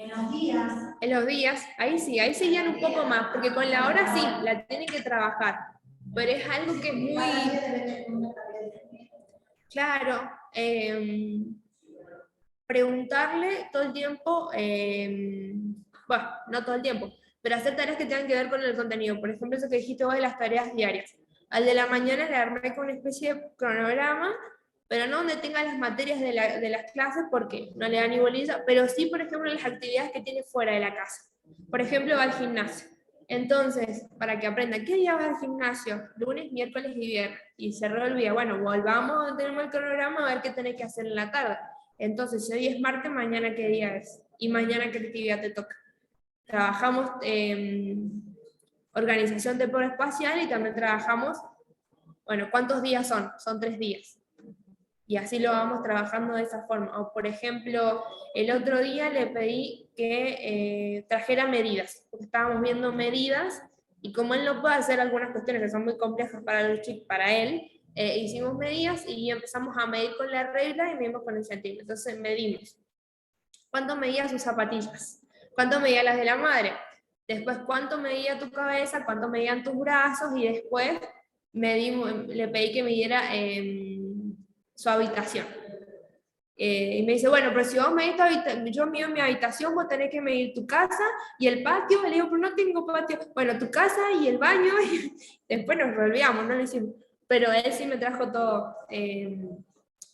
En los días, ahí sí, ahí seguían un poco más, porque con la hora sí, la tienen que trabajar, pero es algo que es muy claro, preguntarle todo el tiempo, bueno, no todo el tiempo, pero hacer tareas que tengan que ver con el contenido. Por ejemplo, eso que dijiste vos de las tareas diarias. Al de la mañana le armé con una especie de cronograma, pero no donde tenga las materias de las clases, porque no le da ni bolilla, pero sí, por ejemplo, las actividades que tiene fuera de la casa. Por ejemplo, va al gimnasio. Entonces, para que aprenda, ¿qué día va al gimnasio? Lunes, miércoles y viernes. Y se olvida, bueno, volvamos, tenemos el cronograma a ver qué tenés que hacer en la tarde. Entonces, si hoy es martes, mañana qué día es. Y mañana qué actividad te toca. Trabajamos organización temporal-espacial y también trabajamos, bueno, ¿cuántos días son? Son 3 días. Y así lo vamos trabajando de esa forma. O por ejemplo, el otro día le pedí que trajera medidas, porque estábamos viendo medidas, y como él no puede hacer algunas cuestiones que son muy complejas para los chicos, para él, hicimos medidas y empezamos a medir con la regla y medimos con el centímetro. Entonces medimos. ¿Cuánto medía sus zapatillas? ¿Cuánto medía las de la madre? Después, ¿cuánto medía tu cabeza? ¿Cuánto medían tus brazos? Y después le pedí que midiera su habitación. Y me dice, bueno, pero si vos medís yo mido mi habitación, vos tenés que medir tu casa y el patio. Le digo, pero no tengo patio. Bueno, tu casa y el baño. Y después nos olvidamos, no lo hicimos. Pero él sí me trajo todo,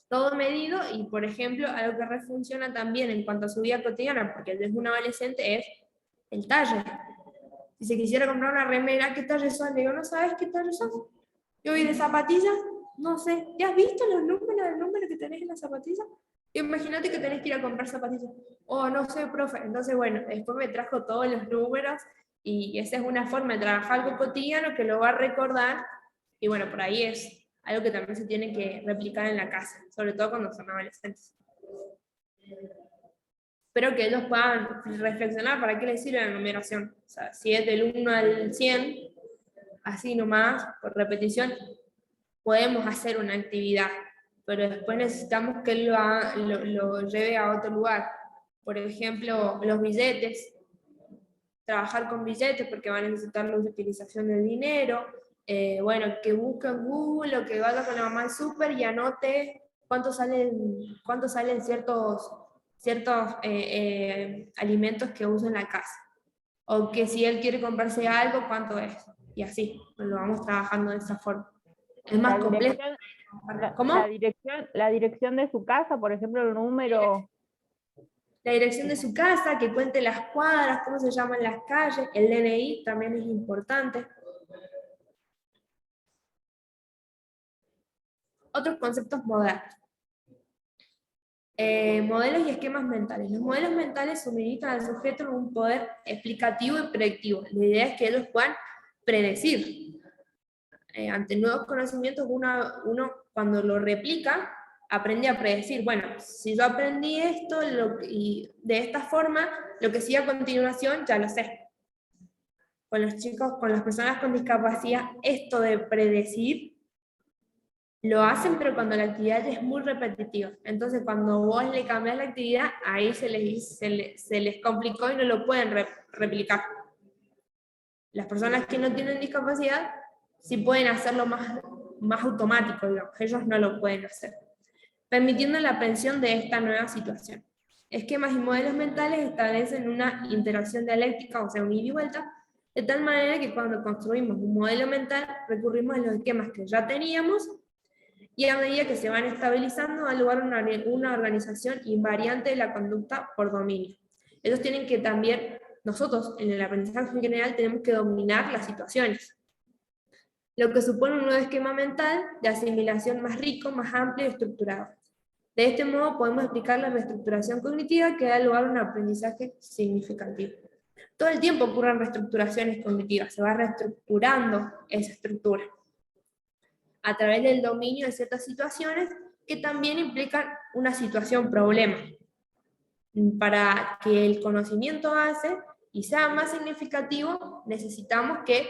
todo medido. Y, por ejemplo, algo que refunciona también en cuanto a su vida cotidiana, porque él es un adolescente, es el talle. Si se quisiera comprar una remera, ¿qué talle son? Le digo, ¿no sabes qué talle son? Yo vi de zapatillas, no sé. ¿Ya has visto los números, el número que tenés en las zapatillas? Imagínate que tenés que ir a comprar zapatillas. Oh, no sé, profe. Entonces, bueno, después me trajo todos los números y esa es una forma de trabajar algo cotidiano que lo va a recordar. Y bueno, por ahí es algo que también se tiene que replicar en la casa, sobre todo cuando son adolescentes. Espero que ellos puedan reflexionar para qué les sirve la numeración. O sea, si es del 1 al 100, así nomás, por repetición, podemos hacer una actividad, pero después necesitamos que él lo lleve a otro lugar. Por ejemplo, los billetes, trabajar con billetes porque va a necesitar la utilización del dinero. Bueno, que busque en Google o que vaya con la mamá al súper y anote cuánto salen ciertos alimentos que usa en la casa. O que si él quiere comprarse algo, cuánto es. Y así, lo vamos trabajando de esa forma. Es más complejo. ¿Cómo? La dirección de su casa, por ejemplo, el número. La dirección de su casa, que cuente las cuadras, cómo se llaman las calles, el DNI también es importante. Otros conceptos modernos. Modelos y esquemas mentales. Los modelos mentales suministran al sujeto un poder explicativo y predictivo. La idea es que ellos puedan predecir. Ante nuevos conocimientos, uno cuando lo replica, aprendí a predecir, bueno, si yo aprendí esto y de esta forma, lo que sigue a continuación ya lo sé. Con los chicos, con las personas con discapacidad, esto de predecir, lo hacen, pero cuando la actividad es muy repetitiva. Entonces, cuando vos le cambias la actividad, ahí se les complicó y no lo pueden replicar. Las personas que no tienen discapacidad sí pueden hacerlo más automático, digamos. Ellos no lo pueden hacer. Permitiendo la aprehensión de esta nueva situación. Esquemas y modelos mentales establecen una interacción dialéctica, o sea, un ida y vuelta, de tal manera que cuando construimos un modelo mental, recurrimos a los esquemas que ya teníamos, y a medida que se van estabilizando, da lugar a una organización invariante de la conducta por dominio. Ellos tienen que también, nosotros en el aprendizaje en general, tenemos que dominar las situaciones, lo que supone un nuevo esquema mental de asimilación más rico, más amplio y estructurado. De este modo podemos explicar la reestructuración cognitiva que da lugar a un aprendizaje significativo. Todo el tiempo ocurren reestructuraciones cognitivas, se va reestructurando esa estructura a través del dominio de ciertas situaciones que también implican una situación problema. Para que el conocimiento avance y sea más significativo, necesitamos que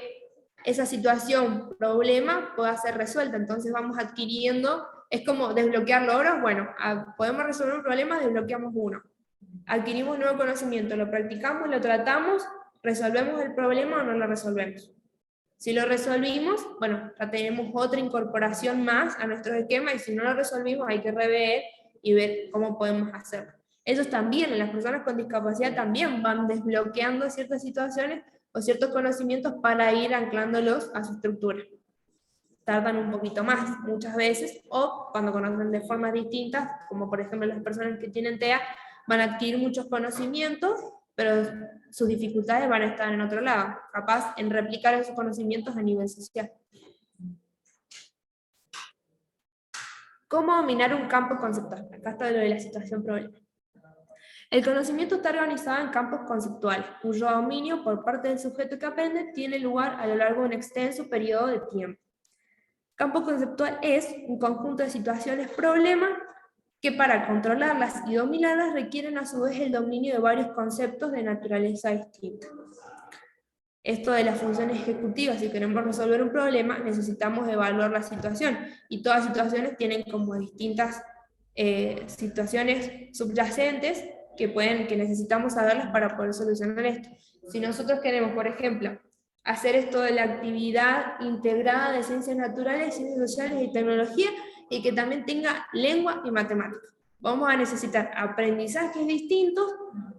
esa situación problema pueda ser resuelta. Entonces vamos adquiriendo, es como desbloquear logros. Bueno, podemos resolver un problema, desbloqueamos uno. Adquirimos nuevo conocimiento, lo practicamos, lo tratamos, resolvemos el problema o no lo resolvemos. Si lo resolvimos, bueno, ya tenemos otra incorporación más a nuestro esquema, y si no lo resolvimos hay que rever y ver cómo podemos hacerlo. Ellos también, las personas con discapacidad también van desbloqueando ciertas situaciones o ciertos conocimientos para ir anclándolos a su estructura. Tardan un poquito más muchas veces, o cuando conocen de formas distintas, como por ejemplo las personas que tienen TEA, van a adquirir muchos conocimientos, pero sus dificultades van a estar en otro lado, capaz en replicar esos conocimientos a nivel social. ¿Cómo dominar un campo conceptual? Acá está lo de la situación problema. El conocimiento está organizado en campos conceptuales, cuyo dominio por parte del sujeto que aprende tiene lugar a lo largo de un extenso periodo de tiempo. Campo conceptual es un conjunto de situaciones problema que para controlarlas y dominarlas requieren a su vez el dominio de varios conceptos de naturaleza distinta. Esto de las funciones ejecutivas, si queremos resolver un problema, necesitamos evaluar la situación, y todas las situaciones tienen como distintas situaciones subyacentes que necesitamos saberlas para poder solucionar esto. Si nosotros queremos, por ejemplo, hacer esto de la actividad integrada de ciencias naturales, ciencias sociales y tecnología, y que también tenga lengua y matemáticas, vamos a necesitar aprendizajes distintos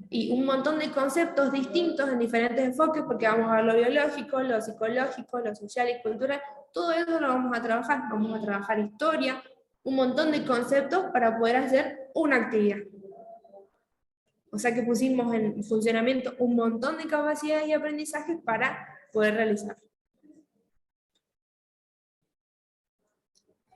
y un montón de conceptos distintos en diferentes enfoques, porque vamos a ver lo biológico, lo psicológico, lo social y cultural. Todo eso lo vamos a trabajar historia, un montón de conceptos para poder hacer una actividad. O sea que pusimos en funcionamiento un montón de capacidades y aprendizajes para poder realizarlo.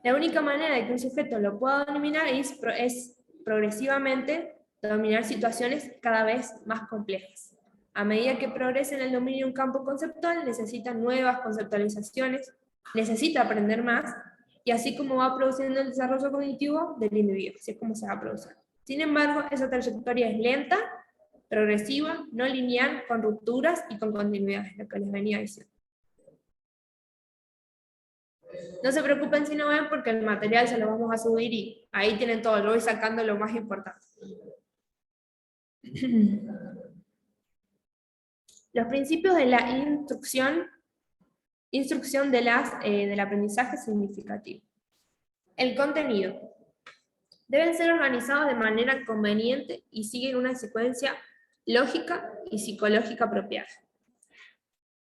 La única manera de que un sujeto lo pueda dominar es progresivamente dominar situaciones cada vez más complejas. A medida que progresa en el dominio de un campo conceptual, necesita nuevas conceptualizaciones, necesita aprender más, y así como va produciendo el desarrollo cognitivo del individuo, así es como se va a producir. Sin embargo, esa trayectoria es lenta, progresiva, no lineal, con rupturas y con continuidad, es lo que les venía diciendo. No se preocupen si no ven, porque el material se lo vamos a subir y ahí tienen todo, yo voy sacando lo más importante. Los principios de la instrucción del aprendizaje significativo. El contenido. Deben ser organizados de manera conveniente y siguen una secuencia lógica y psicológica apropiada.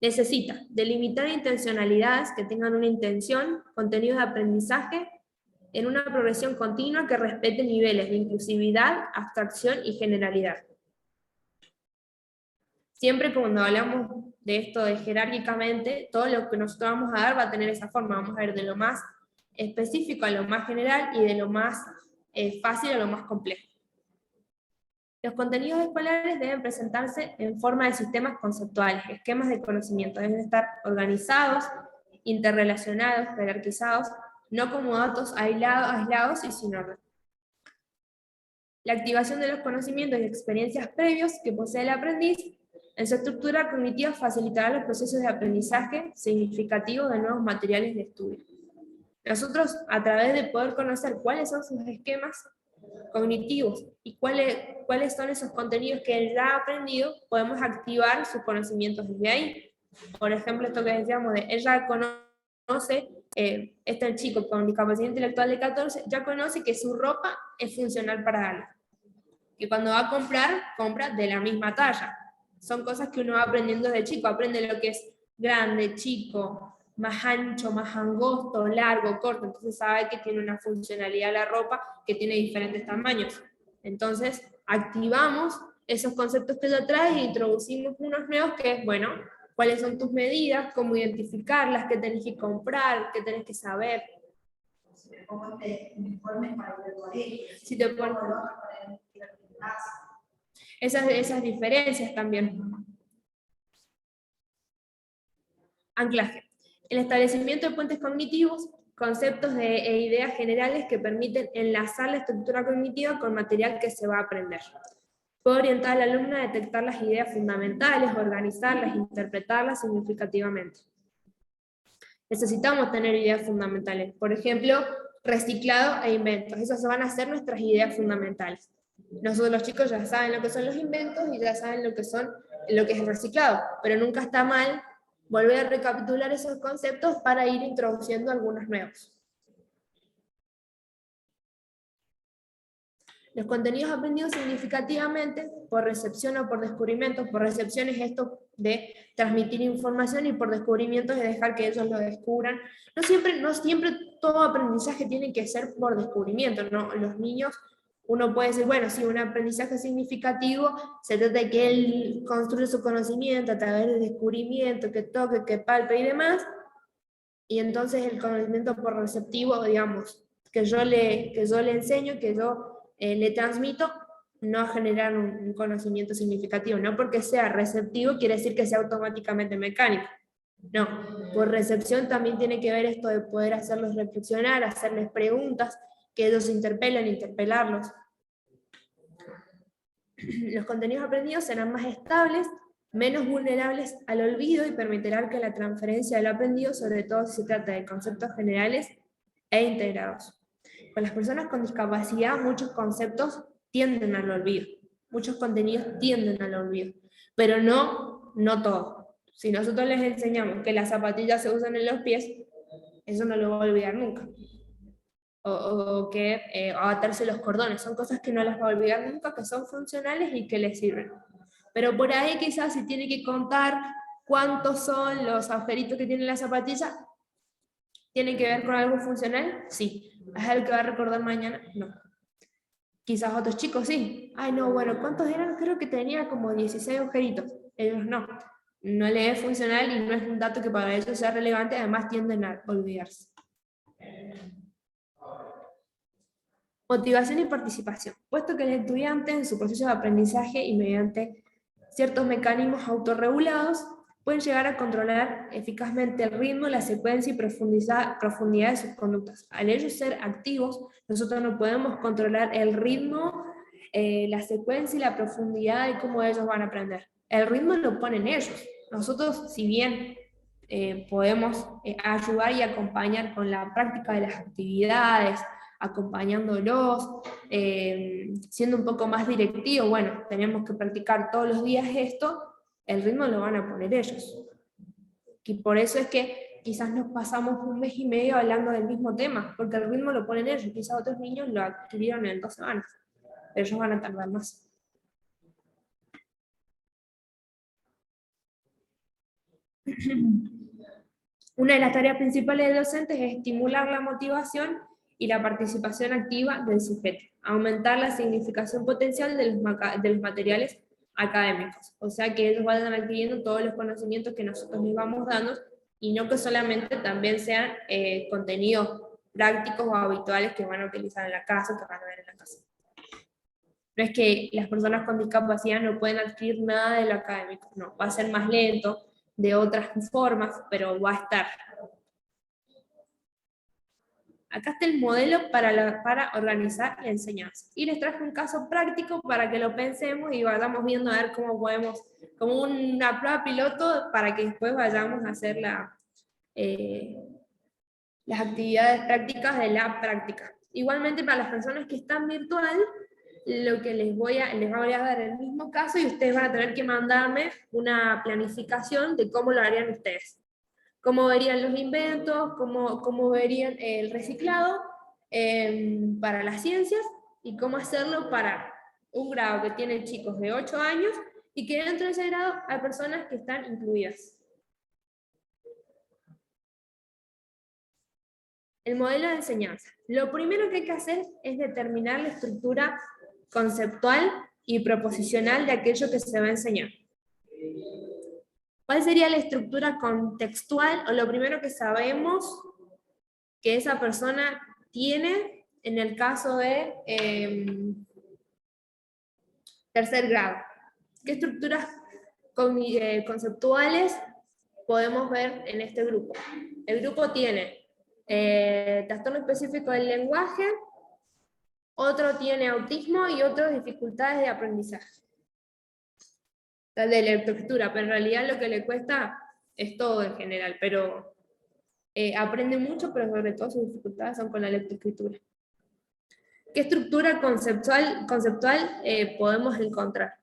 Necesita delimitar intencionalidades que tengan una intención, contenidos de aprendizaje en una progresión continua que respete niveles de inclusividad, abstracción y generalidad. Siempre cuando hablamos de esto de jerárquicamente, todo lo que nosotros vamos a dar va a tener esa forma. Vamos a ver de lo más específico a lo más general y de lo más fácil a lo más complejo. Los contenidos escolares deben presentarse en forma de sistemas conceptuales, esquemas de conocimiento. Deben estar organizados, interrelacionados, jerarquizados, no como datos aislados y sin orden. La activación de los conocimientos y experiencias previos que posee el aprendiz en su estructura cognitiva facilitará los procesos de aprendizaje significativo de nuevos materiales de estudio. Nosotros, a través de poder conocer cuáles son sus esquemas cognitivos y cuáles son esos contenidos que él ya ha aprendido, podemos activar sus conocimientos desde ahí. Por ejemplo, esto que decíamos de él ya conoce, este chico con discapacidad intelectual de 14, ya conoce que su ropa es funcional para él. Que cuando va a comprar, compra de la misma talla. Son cosas que uno va aprendiendo de chico, aprende lo que es grande, chico, más ancho, más angosto, largo, corto, entonces sabe que tiene una funcionalidad la ropa que tiene diferentes tamaños. Entonces, activamos esos conceptos que ya traes e introducimos unos nuevos que es, bueno, cuáles son tus medidas, cómo identificarlas, qué tenés que comprar, qué tenés que saber. Como uniformes para ir al colegio. Si te pones esas diferencias también. Anclaje. El establecimiento de puentes cognitivos, conceptos e ideas generales que permiten enlazar la estructura cognitiva con material que se va a aprender. Puede orientar al alumno a detectar las ideas fundamentales, organizarlas, interpretarlas significativamente. Necesitamos tener ideas fundamentales. Por ejemplo, reciclado e inventos. Esas van a ser nuestras ideas fundamentales. Nosotros los chicos ya saben lo que son los inventos y ya saben lo que es el reciclado, pero nunca está mal volver a recapitular esos conceptos para ir introduciendo algunos nuevos. Los contenidos aprendidos significativamente por recepción o por descubrimiento. Por recepción es esto de transmitir información y por descubrimiento es dejar que ellos lo descubran. No siempre todo aprendizaje tiene que ser por descubrimiento, ¿no? Los niños, uno puede decir, bueno, sí, un aprendizaje significativo se trata de que él construye su conocimiento a través del descubrimiento, que toque, que palpe y demás, y entonces el conocimiento por receptivo, digamos, que yo le enseño, que yo le transmito, no a generar un conocimiento significativo, no porque sea receptivo quiere decir que sea automáticamente mecánico. No, por recepción también tiene que ver esto de poder hacerlos reflexionar, hacerles preguntas, que ellos interpelarlos. Los contenidos aprendidos serán más estables, menos vulnerables al olvido y permitirán que la transferencia del aprendido, sobre todo si se trata de conceptos generales e integrados. Con las personas con discapacidad, muchos conceptos tienden al olvido, muchos contenidos tienden al olvido, pero no todo. Si nosotros les enseñamos que las zapatillas se usan en los pies, eso no lo va a olvidar nunca. O que atarse los cordones, son cosas que no las va a olvidar nunca, que son funcionales y que les sirven. Pero por ahí quizás si tiene que contar cuántos son los agujeritos que tiene la zapatilla, ¿tiene que ver con algo funcional? Sí. ¿Es el que va a recordar mañana? No. Quizás otros chicos sí. Ay, no, bueno, ¿cuántos eran? Creo que tenía como 16 agujeritos. Ellos no. No les es funcional y no es un dato que para ellos sea relevante, además tienden a olvidarse. Motivación y participación. Puesto que el estudiante en su proceso de aprendizaje y mediante ciertos mecanismos autorregulados pueden llegar a controlar eficazmente el ritmo, la secuencia y profundidad de sus conductas. Al ellos ser activos, nosotros no podemos controlar el ritmo, la secuencia y la profundidad de cómo ellos van a aprender. El ritmo lo ponen ellos. Nosotros, si bien podemos ayudar y acompañar con la práctica de las actividades, acompañándolos, siendo un poco más directivo, bueno, tenemos que practicar todos los días esto, el ritmo lo van a poner ellos. Y por eso es que quizás nos pasamos un mes y medio hablando del mismo tema, porque el ritmo lo ponen ellos, quizás otros niños lo adquirieron en 2 semanas, pero ellos van a tardar más. Una de las tareas principales de docentes es estimular la motivación y la participación activa del sujeto, aumentar la significación potencial de los materiales académicos, o sea que ellos vayan adquiriendo todos los conocimientos que nosotros les vamos dando y no que solamente también sean contenidos prácticos o habituales que van a utilizar en la casa, que van a ver en la casa. No es que las personas con discapacidad no pueden adquirir nada de lo académico, no, va a ser más lento, de otras formas, pero va a estar. acá está el modelo para organizar la enseñanza. Y les traje un caso práctico para que lo pensemos y vayamos viendo a ver cómo podemos, como una prueba piloto, para que después vayamos a hacer las actividades prácticas de la práctica. Igualmente para las personas que están virtual, lo que les voy a dar el mismo caso y ustedes van a tener que mandarme una planificación de cómo lo harían ustedes. Cómo verían los inventos, cómo verían el reciclado para las ciencias y cómo hacerlo para un grado que tiene chicos de 8 años y que dentro de ese grado hay personas que están incluidas. El modelo de enseñanza. Lo primero que hay que hacer es determinar la estructura conceptual y proposicional de aquello que se va a enseñar. ¿Cuál sería la estructura contextual o lo primero que sabemos que esa persona tiene en el caso de tercer grado? ¿Qué estructuras conceptuales podemos ver en este grupo? El grupo tiene trastorno específico del lenguaje, otro tiene autismo y otro dificultades de aprendizaje. De lectoescritura, pero en realidad lo que le cuesta es todo en general, pero aprende mucho, pero sobre todo sus dificultades son con la lectoescritura. ¿Qué estructura conceptual podemos encontrar?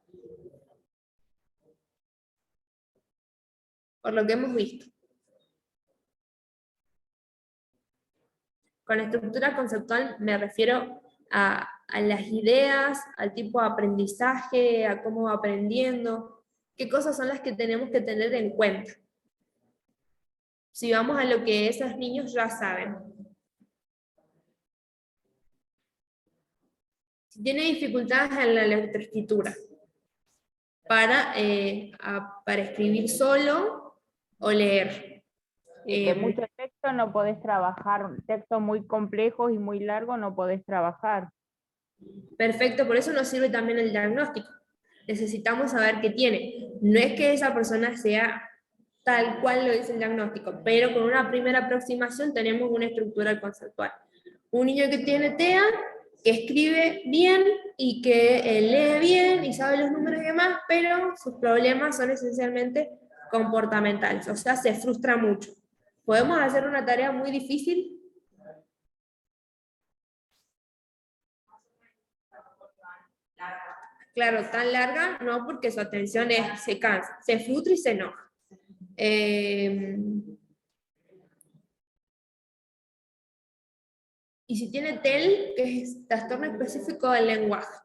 Por lo que hemos visto. Con estructura conceptual me refiero a las ideas, al tipo de aprendizaje, a cómo va aprendiendo, qué cosas son las que tenemos que tener en cuenta. Si vamos a lo que esos niños ya saben. Si tiene dificultades en la lectoescritura, para escribir solo o leer. Y que mucho texto no podés trabajar, textos muy complejos y muy largos no podés trabajar. Perfecto, por eso nos sirve también el diagnóstico. Necesitamos saber qué tiene. No es que esa persona sea tal cual lo dice el diagnóstico, pero con una primera aproximación tenemos una estructura conceptual. Un niño que tiene TEA, que escribe bien y que lee bien y sabe los números y demás, pero sus problemas son esencialmente comportamentales, o sea, se frustra mucho. ¿Podemos hacer una tarea muy difícil? Claro, tan larga, no, porque su atención se cansa, se frustra y se enoja. Y si tiene TEL, que es trastorno específico del lenguaje.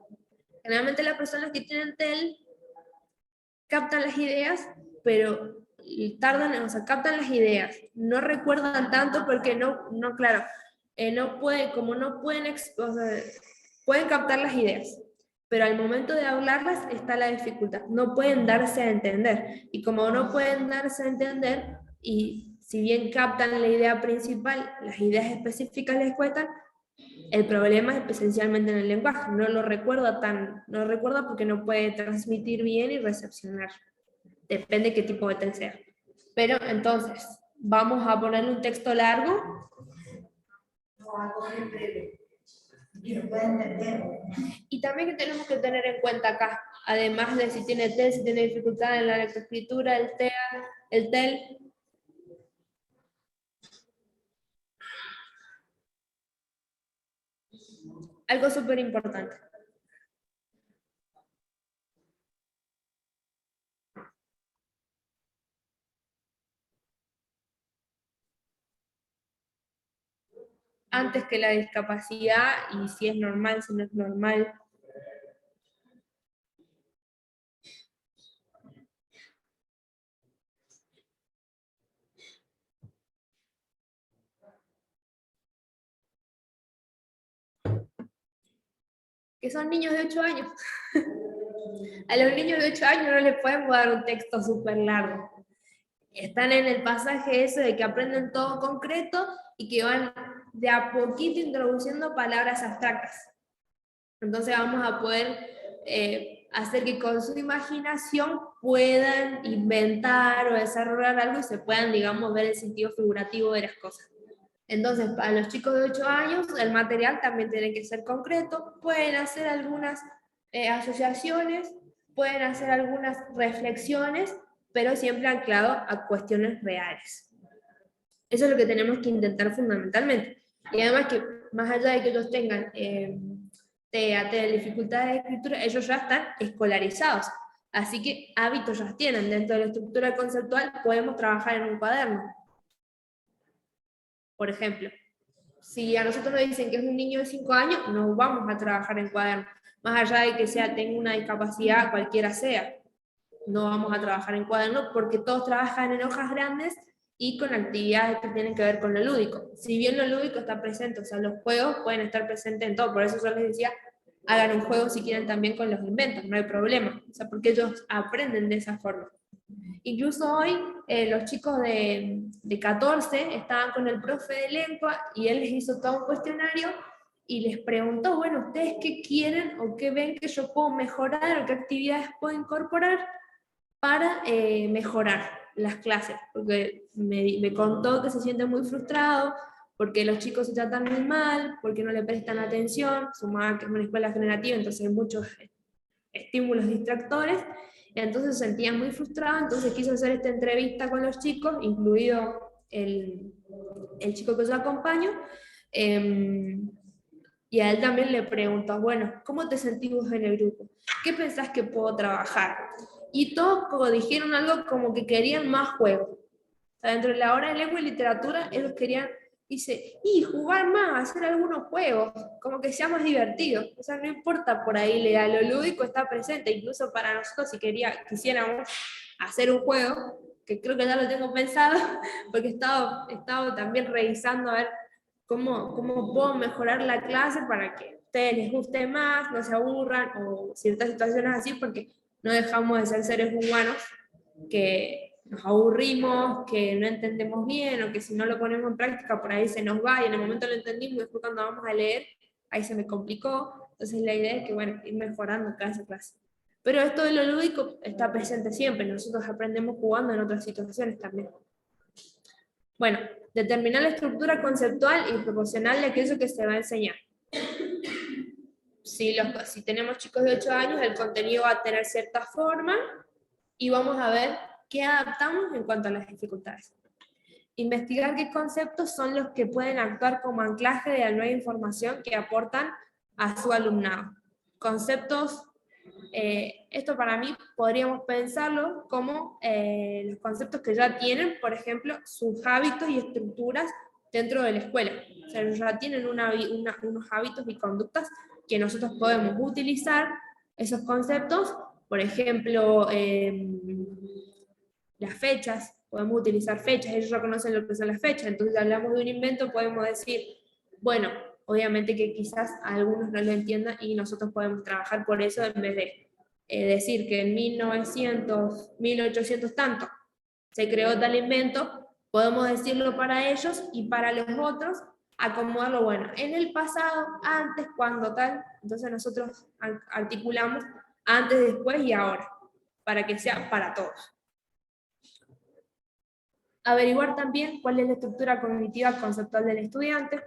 Generalmente las personas que tienen TEL captan las ideas, pero tardan, o sea, captan las ideas, no recuerdan tanto porque no pueden, como no pueden, o sea, pueden captar las ideas, pero al momento de hablarlas está la dificultad, no pueden darse a entender, y como no pueden darse a entender, y si bien captan la idea principal, las ideas específicas les cuestan, el problema es esencialmente en el lenguaje, no lo recuerda porque no puede transmitir bien y recepcionar. Depende de qué tipo de TEL sea. Pero entonces, vamos a ponerle un texto largo. No, algo muy breve. Que lo pueda entender. Y también que tenemos que tener en cuenta acá, además de si tiene TEL, si tiene dificultad en la lectoescritura, el TEA, el TEL. Algo súper importante. Antes que la discapacidad, y si es normal, si no es normal. Que son niños de 8 años. A los niños de 8 años no les podemos dar un texto súper largo. Están en el pasaje ese de que aprenden todo concreto y que van de a poquito introduciendo palabras abstractas. Entonces vamos a poder hacer que con su imaginación puedan inventar o desarrollar algo y se puedan, digamos, ver el sentido figurativo de las cosas. Entonces, para los chicos de 8 años, el material también tiene que ser concreto, pueden hacer algunas asociaciones, pueden hacer algunas reflexiones, pero siempre anclado a cuestiones reales. Eso es lo que tenemos que intentar fundamentalmente. Y además que, más allá de que ellos tengan TEA, dificultades de escritura, ellos ya están escolarizados. Así que hábitos ya tienen. Dentro de la estructura conceptual podemos trabajar en un cuaderno. Por ejemplo, si a nosotros nos dicen que es un niño de 5 años, no vamos a trabajar en cuaderno. Más allá de que tenga una discapacidad, cualquiera sea, no vamos a trabajar en cuaderno porque todos trabajan en hojas grandes y con actividades que tienen que ver con lo lúdico. Si bien lo lúdico está presente, o sea, los juegos pueden estar presentes en todo, por eso yo les decía, hagan un juego si quieren también con los inventos, no hay problema, o sea, porque ellos aprenden de esa forma. Incluso hoy los chicos de 14 estaban con el profe de lengua y él les hizo todo un cuestionario y les preguntó, bueno, ¿ustedes qué quieren o qué ven que yo puedo mejorar o qué actividades puedo incorporar para mejorar las clases? Porque me contó que se siente muy frustrado porque los chicos se tratan muy mal, porque no le prestan atención, sumada que es una escuela generativa, entonces hay muchos estímulos distractores, entonces se sentía muy frustrado, entonces quiso hacer esta entrevista con los chicos, incluido el chico que yo acompaño, y a él también le preguntó, bueno, ¿cómo te sentís vos en el grupo? ¿Qué pensás que puedo trabajar? Y todos como dijeron algo como que querían más juegos. O sea, dentro de la hora de lengua y literatura, ellos querían, dice, y jugar más, hacer algunos juegos, como que sea más divertido. O sea, no importa por ahí, lo lúdico está presente, incluso para nosotros si quisiéramos hacer un juego, que creo que ya lo tengo pensado, porque he estado también revisando a ver cómo puedo mejorar la clase para que a ustedes les guste más, no se aburran, o ciertas situaciones así, porque no dejamos de ser seres humanos que nos aburrimos, que no entendemos bien, o que si no lo ponemos en práctica por ahí se nos va, y en el momento lo entendimos, y después cuando vamos a leer, ahí se me complicó. Entonces la idea es que, bueno, ir mejorando cada clase. Pero esto de lo lúdico está presente siempre, nosotros aprendemos jugando en otras situaciones también. Bueno, determinar la estructura conceptual y proporcional de aquello que se va a enseñar. Si tenemos chicos de 8 años, el contenido va a tener cierta forma y vamos a ver qué adaptamos en cuanto a las dificultades. Investigar qué conceptos son los que pueden actuar como anclaje de la nueva información que aportan a su alumnado. Conceptos, esto para mí podríamos pensarlo como los conceptos que ya tienen, por ejemplo, sus hábitos y estructuras dentro de la escuela. O sea, ya tienen unos hábitos y conductas que nosotros podemos utilizar esos conceptos, por ejemplo, las fechas, podemos utilizar fechas, ellos ya conocen lo que son las fechas, entonces hablamos de un invento, podemos decir, bueno, obviamente que quizás a algunos no lo entiendan y nosotros podemos trabajar por eso en vez de decir que en 1900, 1800 tanto se creó tal invento, podemos decirlo para ellos y para los otros acomodarlo, bueno, en el pasado, antes, cuando tal, entonces nosotros articulamos antes, después y ahora, para que sea para todos. Averiguar también cuál es la estructura cognitiva conceptual del estudiante.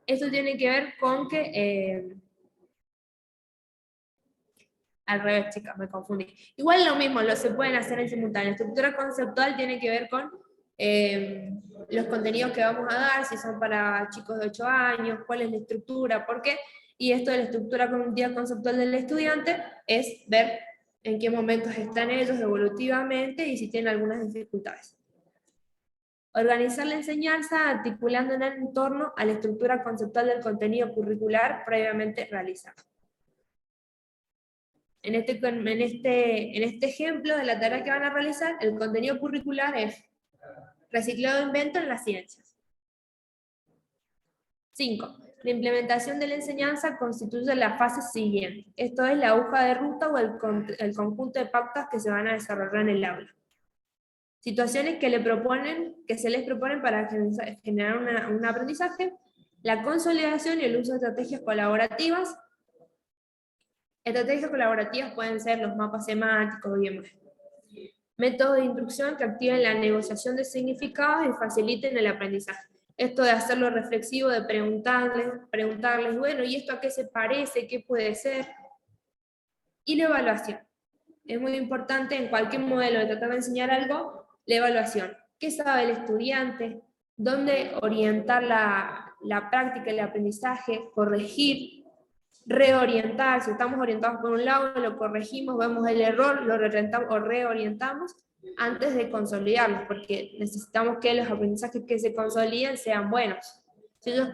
Esto tiene que ver con que... al revés, chicas, me confundí. Igual lo mismo, lo se pueden hacer en simultáneo. La estructura conceptual tiene que ver con los contenidos que vamos a dar, si son para chicos de 8 años, cuál es la estructura, por qué. Y esto de la estructura cognitiva conceptual del estudiante es ver en qué momentos están ellos evolutivamente y si tienen algunas dificultades. Organizar la enseñanza articulándola en torno a la estructura conceptual del contenido curricular previamente realizado. En este ejemplo de la tarea que van a realizar, el contenido curricular es reciclado de invento en las ciencias. 5. La implementación de la enseñanza constituye la fase siguiente. Esto es la hoja de ruta o el conjunto de pautas que se van a desarrollar en el aula. Situaciones que se les proponen para generar un aprendizaje, la consolidación y el uso de estrategias colaborativas. Estrategias colaborativas pueden ser los mapas semánticos y demás. métodos de instrucción que activen la negociación de significados y faciliten el aprendizaje. Esto de hacerlo reflexivo, de preguntarles, bueno, ¿y esto a qué se parece? ¿Qué puede ser? Y la evaluación. Es muy importante en cualquier modelo de tratar de enseñar algo, la evaluación. ¿Qué sabe el estudiante? ¿Dónde orientar la práctica, el aprendizaje? Corregir, reorientar. Si estamos orientados por un lado, lo corregimos, vemos el error, lo reorientamos antes de consolidarlos, porque necesitamos que los aprendizajes que se consoliden sean buenos. Si ellos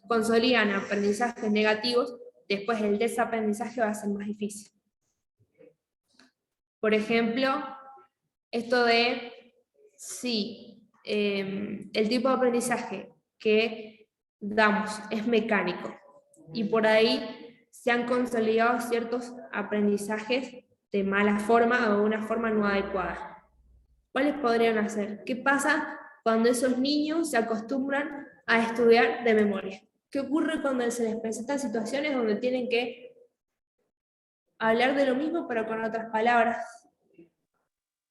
consolidan aprendizajes negativos, después el desaprendizaje va a ser más difícil. Por ejemplo, esto de si el tipo de aprendizaje que damos es mecánico y por ahí se han consolidado ciertos aprendizajes de mala forma o de una forma no adecuada. ¿Cuáles podrían hacer? ¿Qué pasa cuando esos niños se acostumbran a estudiar de memoria? ¿Qué ocurre cuando se les presentan situaciones donde tienen que hablar de lo mismo pero con otras palabras?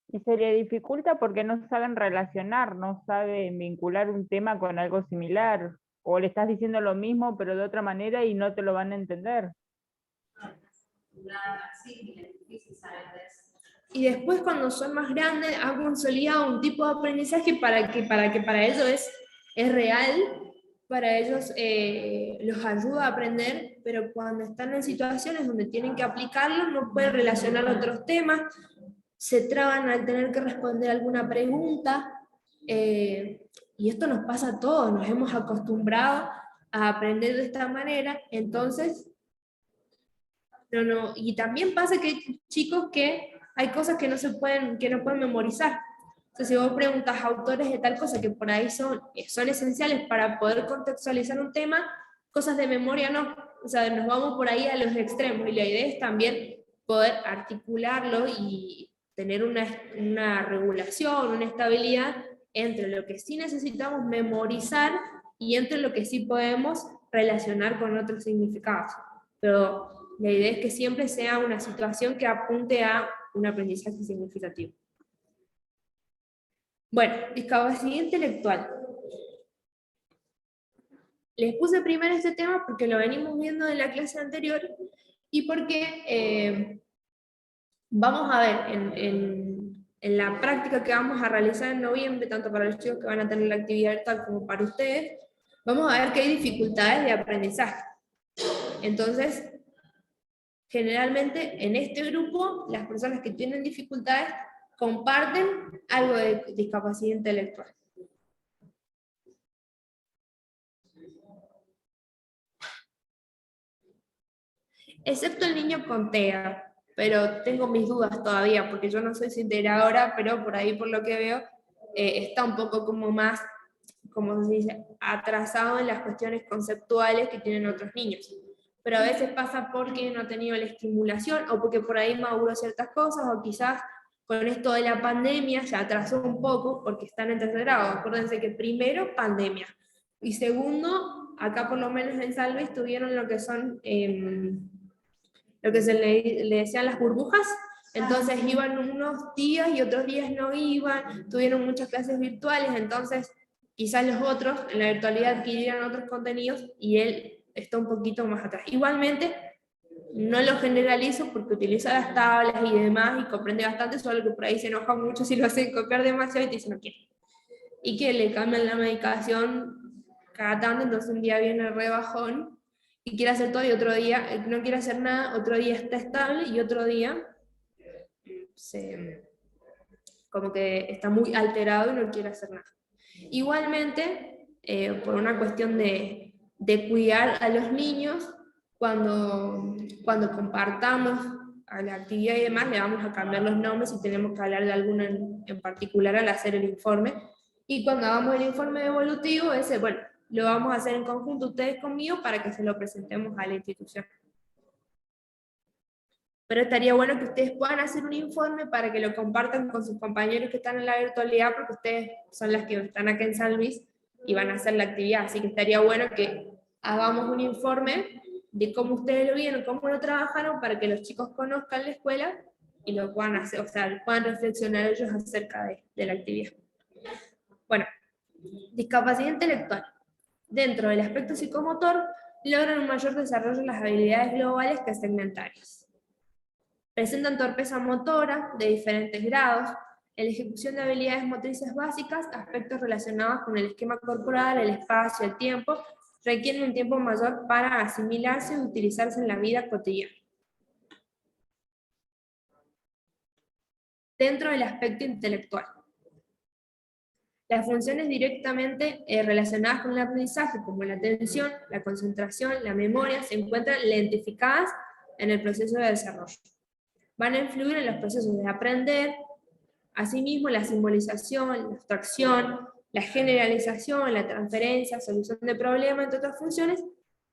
Y se le dificulta porque no saben relacionar, no saben vincular un tema con algo similar. O le estás diciendo lo mismo pero de otra manera y no te lo van a entender. Y después cuando son más grandes han consolidado un tipo de aprendizaje para ellos es real, para ellos los ayuda a aprender, pero cuando están en situaciones donde tienen que aplicarlo no pueden relacionar otros temas, se traban al tener que responder alguna pregunta, y esto nos pasa a todos, nos hemos acostumbrado a aprender de esta manera, entonces y también pasa que hay chicos que hay cosas que no pueden memorizar. Entonces, si vos preguntas a autores de tal cosa que por ahí son esenciales para poder contextualizar un tema, cosas de memoria no. O sea, nos vamos por ahí a los extremos y la idea es también poder articularlo y tener una regulación, una estabilidad entre lo que sí necesitamos memorizar y entre lo que sí podemos relacionar con otros significados. Pero la idea es que siempre sea una situación que apunte a un aprendizaje significativo. Bueno, discapacidad intelectual. Les puse primero este tema porque lo venimos viendo en la clase anterior y porque vamos a ver en la práctica que vamos a realizar en noviembre, tanto para los chicos que van a tener la actividad virtual como para ustedes, vamos a ver que hay dificultades de aprendizaje. Entonces, generalmente en este grupo, las personas que tienen dificultades comparten algo de discapacidad intelectual. Excepto el niño con TEA, pero tengo mis dudas todavía, porque yo no soy su integradora, pero por ahí por lo que veo, está un poco como más, como se dice, atrasado en las cuestiones conceptuales que tienen otros niños. Pero a veces pasa porque no ha tenido la estimulación, o porque por ahí maduró ciertas cosas, o quizás con esto de la pandemia se atrasó un poco, porque están en tercer grado. Acuérdense que primero, pandemia, y segundo, acá por lo menos en San Luis tuvieron lo que son, lo que se le decían las burbujas, entonces iban unos días y otros días no iban, tuvieron muchas clases virtuales, entonces quizás los otros en la virtualidad adquirieran otros contenidos y él está un poquito más atrás. Igualmente, no lo generalizo porque utiliza las tablas y demás y comprende bastante, solo que por ahí se enoja mucho si lo hacen copiar demasiado y te dice no quiere. Y que le cambian la medicación cada tanto, entonces un día viene re bajón y quiere hacer todo y otro día no quiere hacer nada, otro día está estable y otro día como que está muy alterado y no quiere hacer nada. Igualmente, por una cuestión de cuidar a los niños, cuando compartamos a la actividad y demás, le vamos a cambiar los nombres y tenemos que hablar de alguno en particular al hacer el informe. Y cuando hagamos el informe evolutivo, ese, bueno, lo vamos a hacer en conjunto ustedes conmigo para que se lo presentemos a la institución. Pero estaría bueno que ustedes puedan hacer un informe para que lo compartan con sus compañeros que están en la virtualidad, porque ustedes son las que están acá en San Luis y van a hacer la actividad. Así que estaría bueno que hagamos un informe de cómo ustedes lo vieron, cómo lo trabajaron, para que los chicos conozcan la escuela y lo puedan hacer, o sea, puedan reflexionar ellos acerca de la actividad. Bueno, discapacidad intelectual. Dentro del aspecto psicomotor, logran un mayor desarrollo en las habilidades globales que segmentarias. Presentan torpeza motora de diferentes grados, en la ejecución de habilidades motrices básicas, aspectos relacionados con el esquema corporal, el espacio, el tiempo, requieren un tiempo mayor para asimilarse y utilizarse en la vida cotidiana. Dentro del aspecto intelectual. Las funciones directamente relacionadas con el aprendizaje, como la atención, la concentración, la memoria, se encuentran lentificadas en el proceso de desarrollo. Van a influir en los procesos de aprender. Asimismo, la simbolización, la abstracción, la generalización, la transferencia, solución de problemas, entre otras funciones,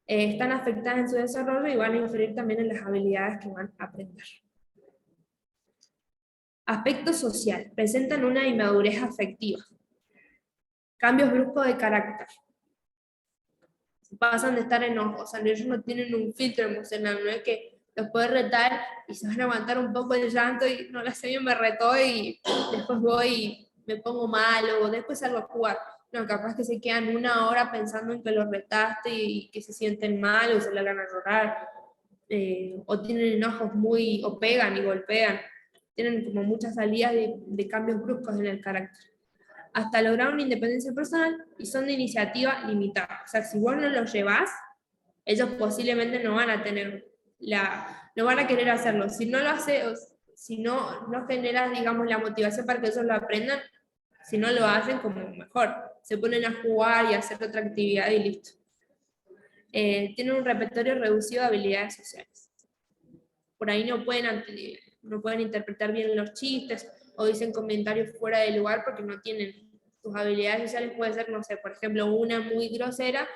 están afectadas en su desarrollo y van a influir también en las habilidades que van a aprender. Aspecto social. Presentan una inmadurez afectiva. Cambios bruscos de carácter. Pasan de estar enojados, o sea, ellos no tienen un filtro emocional, no es que los puede retar y se van a aguantar un poco el llanto y no la sé bien, me retó y después voy y me pongo mal o después salgo a jugar. No, capaz que se quedan una hora pensando en que los retaste y que se sienten mal o se le van a llorar, o tienen enojos o pegan y golpean. Tienen como muchas salidas de cambios bruscos en el carácter, hasta lograr una independencia personal y son de iniciativa limitada. O sea, si vos no los llevás, ellos posiblemente no van a tener no van a querer hacerlo. Si no lo haces, si no generas, digamos, la motivación para que ellos lo aprendan, si no lo hacen, como mejor. Se ponen a jugar y a hacer otra actividad y listo. Tienen un repertorio reducido de habilidades sociales. Por ahí no pueden interpretar bien los chistes o dicen comentarios fuera de lugar porque no tienen sus habilidades sociales. Puede ser, no sé, por ejemplo, una muy grosera,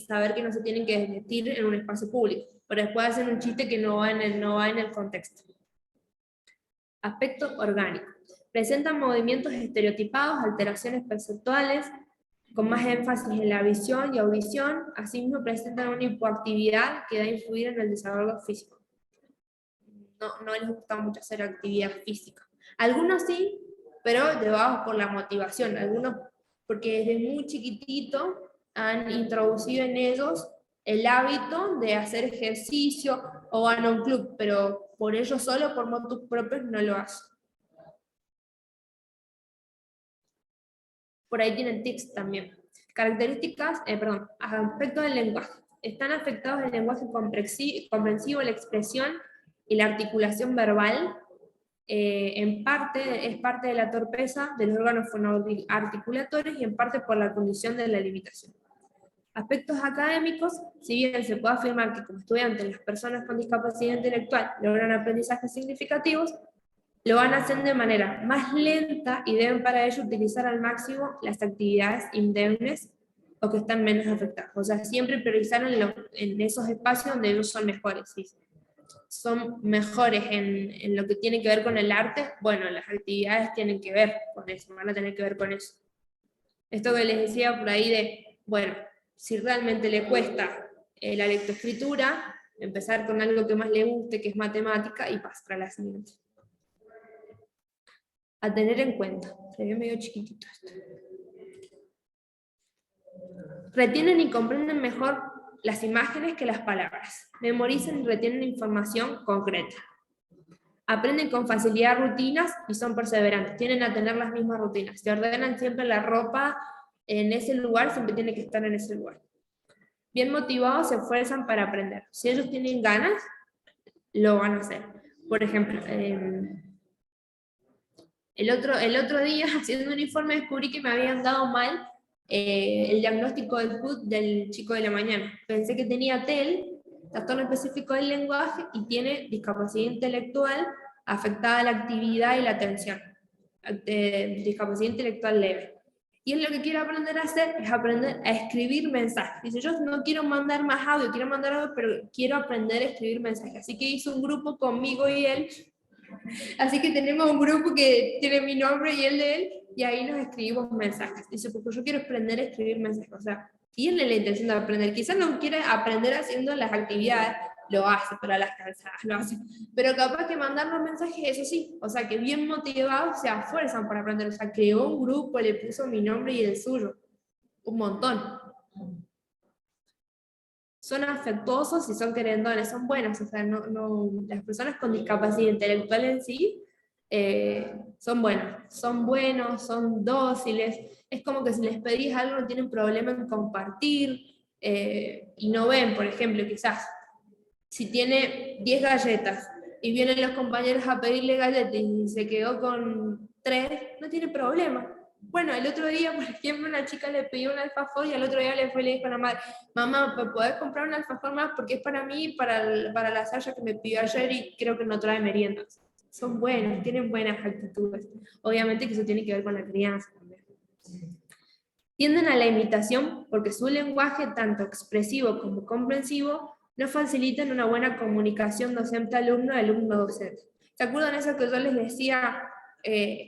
saber que no se tienen que desvestir en un espacio público, pero después hacen un chiste que no va en el contexto. Aspecto orgánico. Presentan movimientos estereotipados, alteraciones perceptuales, con más énfasis en la visión y audición. Asimismo, presentan una hipoactividad que da a influir en el desarrollo físico. No les gusta mucho hacer actividad física. Algunos sí, pero llevados por la motivación. Algunos porque desde muy chiquitito han introducido en ellos el hábito de hacer ejercicio o van a un club, pero por ellos solos, por motivos propios, no lo hacen. Por ahí tienen tics también. Características, aspectos del lenguaje. Están afectados el lenguaje comprensivo, la expresión y la articulación verbal. En parte es parte de la torpeza de los órganos fonoarticulatorios y en parte por la condición de la limitación. Aspectos académicos, si bien se puede afirmar que como estudiantes las personas con discapacidad intelectual logran aprendizajes significativos, lo van a hacer de manera más lenta y deben para ello utilizar al máximo las actividades indemnes o que están menos afectadas. O sea, siempre priorizar en esos espacios donde ellos son mejores. ¿Sí? Son mejores en lo que tiene que ver con el arte, bueno, las actividades tienen que ver con eso, van a tener que ver con eso. Esto que les decía por ahí de, bueno, si realmente le cuesta la lectoescritura, empezar con algo que más le guste, que es matemática, y pasar a la siguiente. A tener en cuenta, se ve medio chiquitito esto. Retienen y comprenden mejor las imágenes que las palabras. Memorizan y retienen información concreta. Aprenden con facilidad rutinas y son perseverantes. Tienden a tener las mismas rutinas. Se ordenan siempre la ropa en ese lugar, siempre tiene que estar en ese lugar. Bien motivados, se esfuerzan para aprender. Si ellos tienen ganas, lo van a hacer. Por ejemplo, el otro día, haciendo un informe, descubrí que me habían dado mal el diagnóstico del PUD del chico de la mañana. Pensé que tenía TEL, trastorno específico del lenguaje, y tiene discapacidad intelectual afectada la actividad y la atención. Discapacidad intelectual leve. Y él lo que quiere aprender a hacer es aprender a escribir mensajes. Dice, yo no quiero mandar más audio, quiero mandar audio, pero quiero aprender a escribir mensajes. Así que hizo un grupo conmigo y él. Así que tenemos un grupo que tiene mi nombre y el de él, y ahí nos escribimos mensajes. Dice, porque yo quiero aprender a escribir mensajes. O sea, tiene la intención de aprender. Quizás no quiere aprender haciendo las actividades, lo hace, para las cansadas lo hace. Pero capaz que mandarnos mensajes, eso sí, o sea, que bien motivados se esfuerzan para aprender. O sea, creó un grupo, le puso mi nombre y el suyo. Un montón. Son afectuosos y son querendones, son buenos. O sea, las personas con discapacidad intelectual en sí son buenos, son dóciles. Es como que si les pedís algo no tienen problema en compartir y no ven, por ejemplo, quizás si tiene 10 galletas y vienen los compañeros a pedirle galletas y se quedó con 3, no tiene problema. Bueno, el otro día, por ejemplo, una chica le pidió un alfajor y al otro día le fue y le dijo a la madre, mamá, ¿podés comprar un alfajor más? Porque es para mí, para la Sasha que me pidió ayer y creo que no trae meriendas. Son buenos, tienen buenas actitudes. Obviamente que eso tiene que ver con la crianza también. Tienden a la imitación porque su lenguaje, tanto expresivo como comprensivo, no facilitan una buena comunicación docente-alumno, alumno-docente. ¿Se acuerdan eso que yo les decía?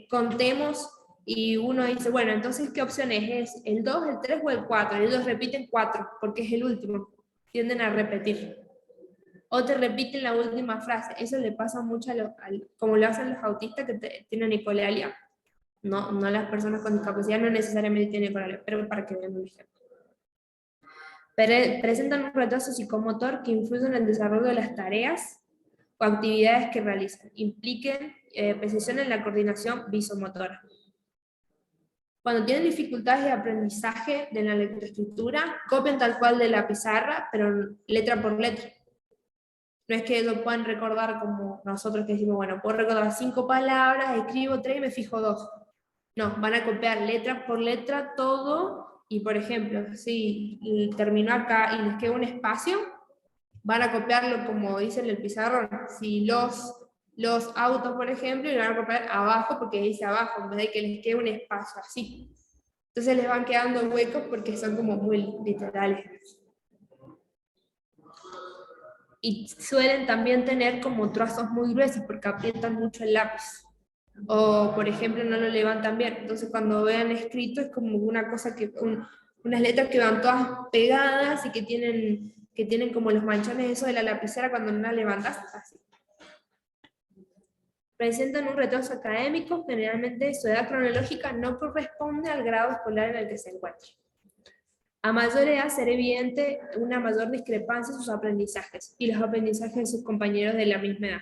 Contemos y uno dice, bueno, entonces, ¿qué opciones es? ¿El 2, el 3 o el 4? Y ellos repiten 4 porque es el último. Tienden a repetir. O te repiten la última frase. Eso le pasa mucho como lo hacen los autistas que tienen ecolalia. No las personas con discapacidad no necesariamente tienen ecolalia, pero para que vean un ejemplo. Presentan un retraso psicomotor que influye en el desarrollo de las tareas o actividades que realizan. Impliquen precisión en la coordinación visomotora. Cuando tienen dificultades de aprendizaje de la lectoescritura, copian tal cual de la pizarra, pero letra por letra. No es que ellos puedan recordar como nosotros que decimos, bueno, puedo recordar 5 palabras, escribo 3 y me fijo 2. No, van a copiar letra por letra todo, y por ejemplo, si terminó acá y les queda un espacio, van a copiarlo como dice en el pizarrón. Si los autos, por ejemplo, y lo van a copiar abajo porque dice abajo, en vez de que les quede un espacio así. Entonces les van quedando huecos porque son como muy literales. Y suelen también tener como trazos muy gruesos porque aprietan mucho el lápiz. O, por ejemplo, no lo levantan bien. Entonces, cuando vean escrito, es como una cosa que, unas letras que van todas pegadas y que tienen como los manchones esos de la lapicera cuando no la levantas, así. Presentan un retraso académico, generalmente su edad cronológica no corresponde al grado escolar en el que se encuentra. A mayor edad será evidente una mayor discrepancia en sus aprendizajes y los aprendizajes de sus compañeros de la misma edad.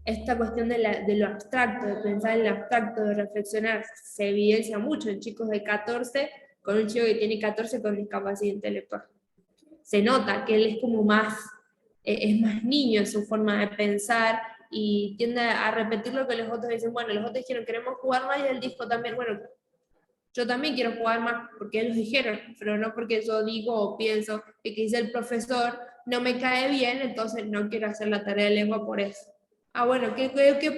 Esta cuestión de lo abstracto, de pensar en lo abstracto, de reflexionar, se evidencia mucho en chicos de 14 con un chico que tiene 14 con discapacidad intelectual. Se nota que él es como es más niño en su forma de pensar y tiende a repetir lo que los otros dicen. Bueno, los otros dijeron queremos jugar más y él dijo también, bueno, yo también quiero jugar más porque ellos dijeron, pero no porque yo digo o pienso que dice el profesor no me cae bien, entonces no quiero hacer la tarea de lengua por eso. Ah, bueno, ¿qué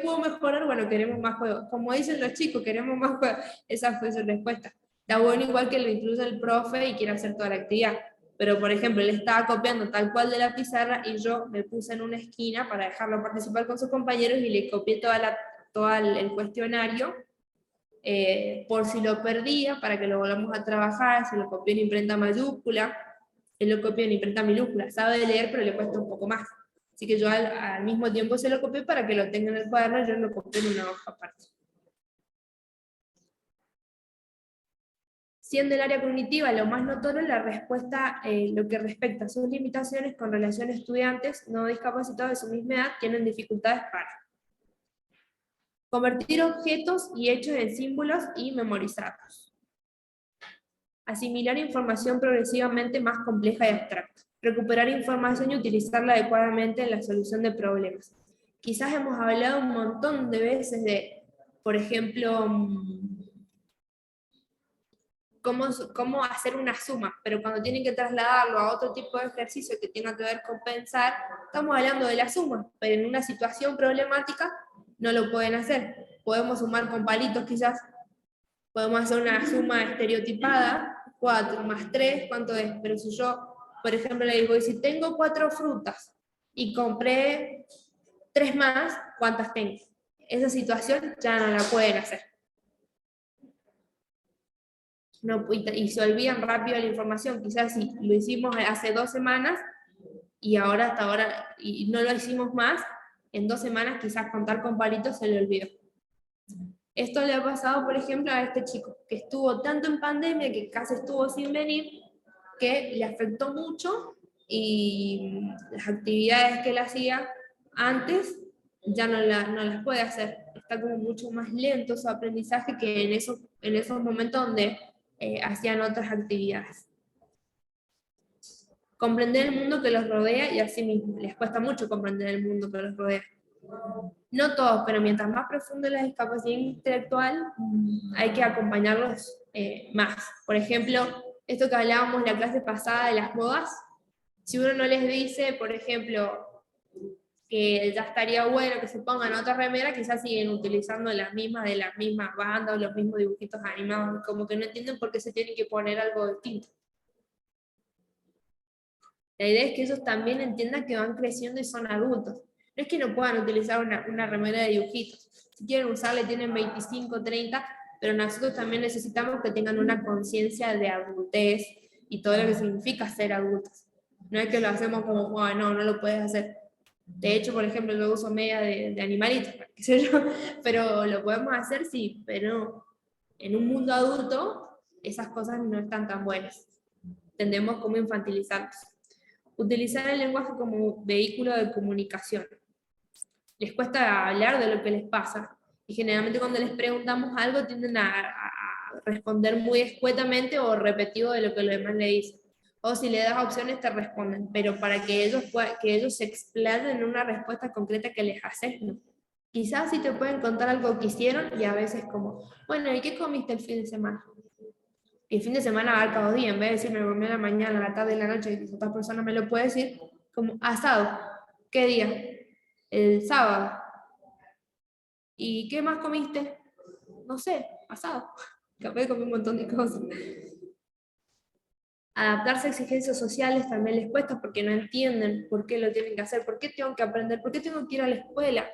puedo mejorar? Bueno, queremos más juegos. Como dicen los chicos, queremos más juegos. Esa fue su respuesta. Está bueno igual que lo incluya el profe y quiera hacer toda la actividad. Pero, por ejemplo, él estaba copiando tal cual de la pizarra y yo me puse en una esquina para dejarlo participar con sus compañeros y le copié todo el cuestionario por si lo perdía, para que lo volvamos a trabajar. Se lo copió en imprenta mayúscula, él lo copió en imprenta minúscula. Sabe leer, pero le cuesta un poco más. Así que yo al mismo tiempo se lo copié para que lo tenga en el cuaderno, yo lo copié en una hoja aparte. Siendo el área cognitiva lo más notorio, la respuesta, lo que respecta a sus limitaciones con relación a estudiantes no discapacitados de su misma edad, tienen dificultades para convertir objetos y hechos en símbolos y memorizarlos. Asimilar información progresivamente más compleja y abstracta. Recuperar información y utilizarla adecuadamente en la solución de problemas. Quizás hemos hablado un montón de veces de, por ejemplo, cómo hacer una suma, pero cuando tienen que trasladarlo a otro tipo de ejercicio que tenga que ver con pensar, estamos hablando de la suma, pero en una situación problemática no lo pueden hacer. Podemos sumar con palitos quizás, podemos hacer una suma estereotipada, 4 más 3, ¿cuánto es? Pero si yo, por ejemplo, le digo, y si tengo 4 frutas y compré 3 más, ¿cuántas tengo? Esa situación ya no la pueden hacer. No, y se olvidan rápido la información. Quizás si lo hicimos hace 2 semanas, y hasta ahora, y no lo hicimos más, en 2 semanas quizás contar con palitos se le olvidó. Esto le ha pasado, por ejemplo, a este chico, que estuvo tanto en pandemia, que casi estuvo sin venir, que le afectó mucho, y las actividades que él hacía antes ya no las puede hacer. Está como mucho más lento su aprendizaje que en esos momentos donde hacían otras actividades. Comprender el mundo que los rodea y así mismo les cuesta mucho comprender el mundo que los rodea. No todos, pero mientras más profunda la discapacidad intelectual, hay que acompañarlos más. Por ejemplo, esto que hablábamos en la clase pasada de las modas, si uno no les dice, por ejemplo, que ya estaría bueno que se pongan otra remera, quizás siguen utilizando las mismas de las mismas bandas o los mismos dibujitos animados, como que no entienden por qué se tienen que poner algo distinto. La idea es que ellos también entiendan que van creciendo y son adultos. No es que no puedan utilizar una remera de dibujitos. Si quieren usarla tienen 25, 30, pero nosotros también necesitamos que tengan una conciencia de adultez y todo lo que significa ser adultos. No es que lo hacemos como, oh, no lo puedes hacer. De hecho, por ejemplo, yo uso media de animalitos, qué sé yo, pero lo podemos hacer, sí, pero en un mundo adulto esas cosas no están tan buenas. Tendemos como infantilizarlos. Utilizar el lenguaje como vehículo de comunicación. Les cuesta hablar de lo que les pasa, y generalmente cuando les preguntamos algo tienden a responder muy escuetamente o repetido de lo que los demás le dicen. O si le das opciones te responden, pero para que ellos se explayen en una respuesta concreta que les haces, no. Quizás sí te pueden contar algo que hicieron y a veces como, bueno, ¿y qué comiste el fin de semana? Y el fin de semana abarca 2 días, en vez de decirme me comí a la mañana, a la tarde, a la noche, y otra persona me lo puede decir como asado. ¿Qué día? El sábado. ¿Y qué más comiste? No sé, asado. Capaz de comer un montón de cosas. Adaptarse a exigencias sociales también les cuesta porque no entienden por qué lo tienen que hacer, por qué tengo que aprender, por qué tengo que ir a la escuela,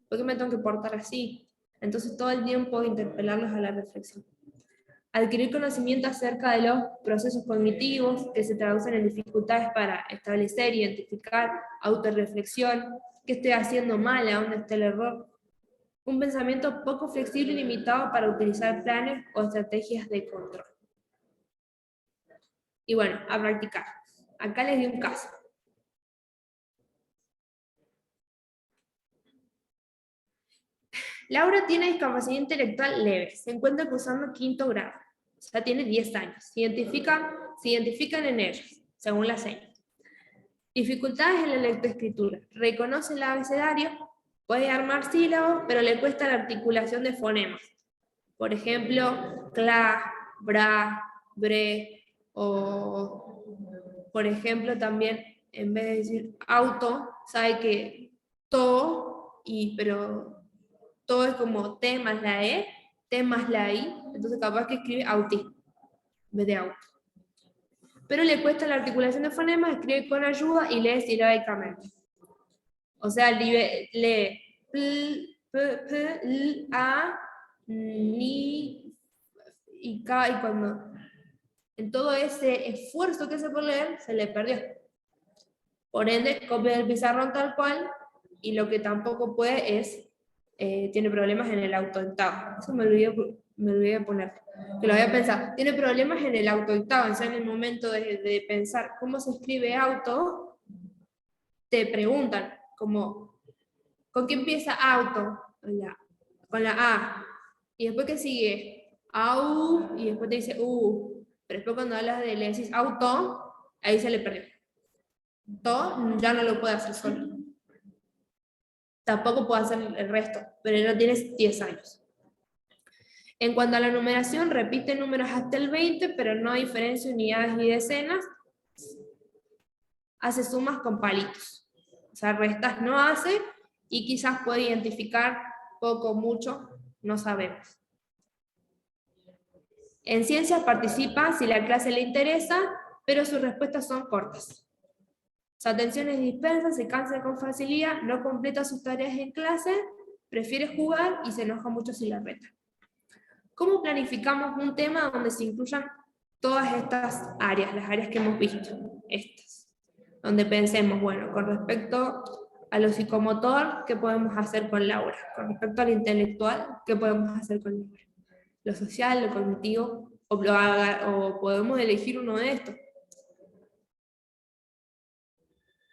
por qué me tengo que portar así. Entonces todo el tiempo interpelarlos a la reflexión. Adquirir conocimiento acerca de los procesos cognitivos que se traducen en dificultades para establecer, identificar, autorreflexión, qué estoy haciendo mal, a dónde está el error. Un pensamiento poco flexible y limitado para utilizar planes o estrategias de control. Y bueno, a practicar. Acá les di un caso. Laura tiene discapacidad intelectual leve, se encuentra cursando 5º grado, o sea, tiene 10 años. Se identifican en ellos, según la señas. Dificultades en la lectoescritura. Reconoce el abecedario, puede armar sílabos, pero le cuesta la articulación de fonemas. Por ejemplo, cla, bra, bre, o por ejemplo también, en vez de decir auto, sabe que to, pero todo es como T más la E, T más la I, entonces capaz que escribe autismo, en vez de auto. Pero le cuesta la articulación de fonemas, escribe con ayuda y lee silábicamente. O sea, lee pl, p, l, a, ni, y k, y cuando en todo ese esfuerzo que hace por leer, se le perdió. Por ende, copia del pizarrón tal cual, y lo que tampoco puede es tiene problemas en el autodictado. Eso me olvidé de poner. Que lo había pensado. Tiene problemas en el autodictado. O sea, en el momento de pensar cómo se escribe auto, te preguntan, como, ¿con qué empieza auto? Con la A. Y después, ¿qué sigue? Au, y después te dice Pero después cuando hablas le decís auto, ahí se le perdió. To ya no lo puede hacer solo. Tampoco puede hacer el resto, pero no tienes 10 años. En cuanto a la numeración, repite números hasta el 20, pero no diferencia unidades y decenas. Hace sumas con palitos. O sea, restas no hace, y quizás puede identificar poco, mucho, no sabemos. En ciencias participa si la clase le interesa, pero sus respuestas son cortas. Su atención es dispersa, se cansa con facilidad, no completa sus tareas en clase, prefiere jugar y se enoja mucho si la reta. ¿Cómo planificamos un tema donde se incluyan todas estas áreas, las áreas que hemos visto? Estas. donde pensemos, bueno, con respecto a lo psicomotor, ¿qué podemos hacer con Laura? Con respecto a lo intelectual, ¿qué podemos hacer con Laura? Lo social, lo cognitivo, o podemos elegir uno de estos.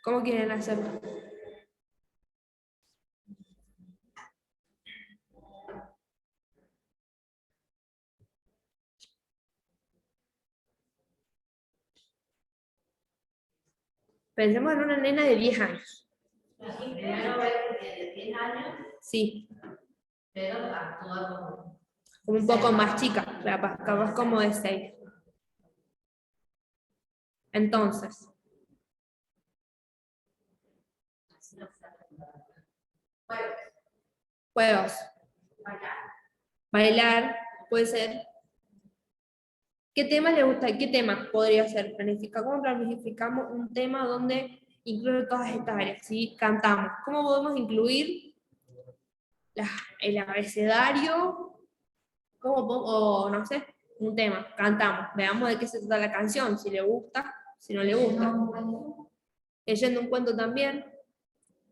¿Cómo quieren hacerlo? Pensemos en una nena de 10 años. Primero ver de 10 años, Sí, pero actúa como... como un poco más chica, capaz como de 6. Entonces, juegos, bailar, puede ser. ¿Qué tema le gusta? ¿Qué tema podría ser? ¿Cómo planificamos un tema donde incluye todas estas áreas? ¿Sí? Cantamos. ¿Cómo podemos incluir el abecedario? O no sé, un tema, cantamos. Veamos de qué se trata la canción, si le gusta, si no le gusta. Leyendo un cuento también.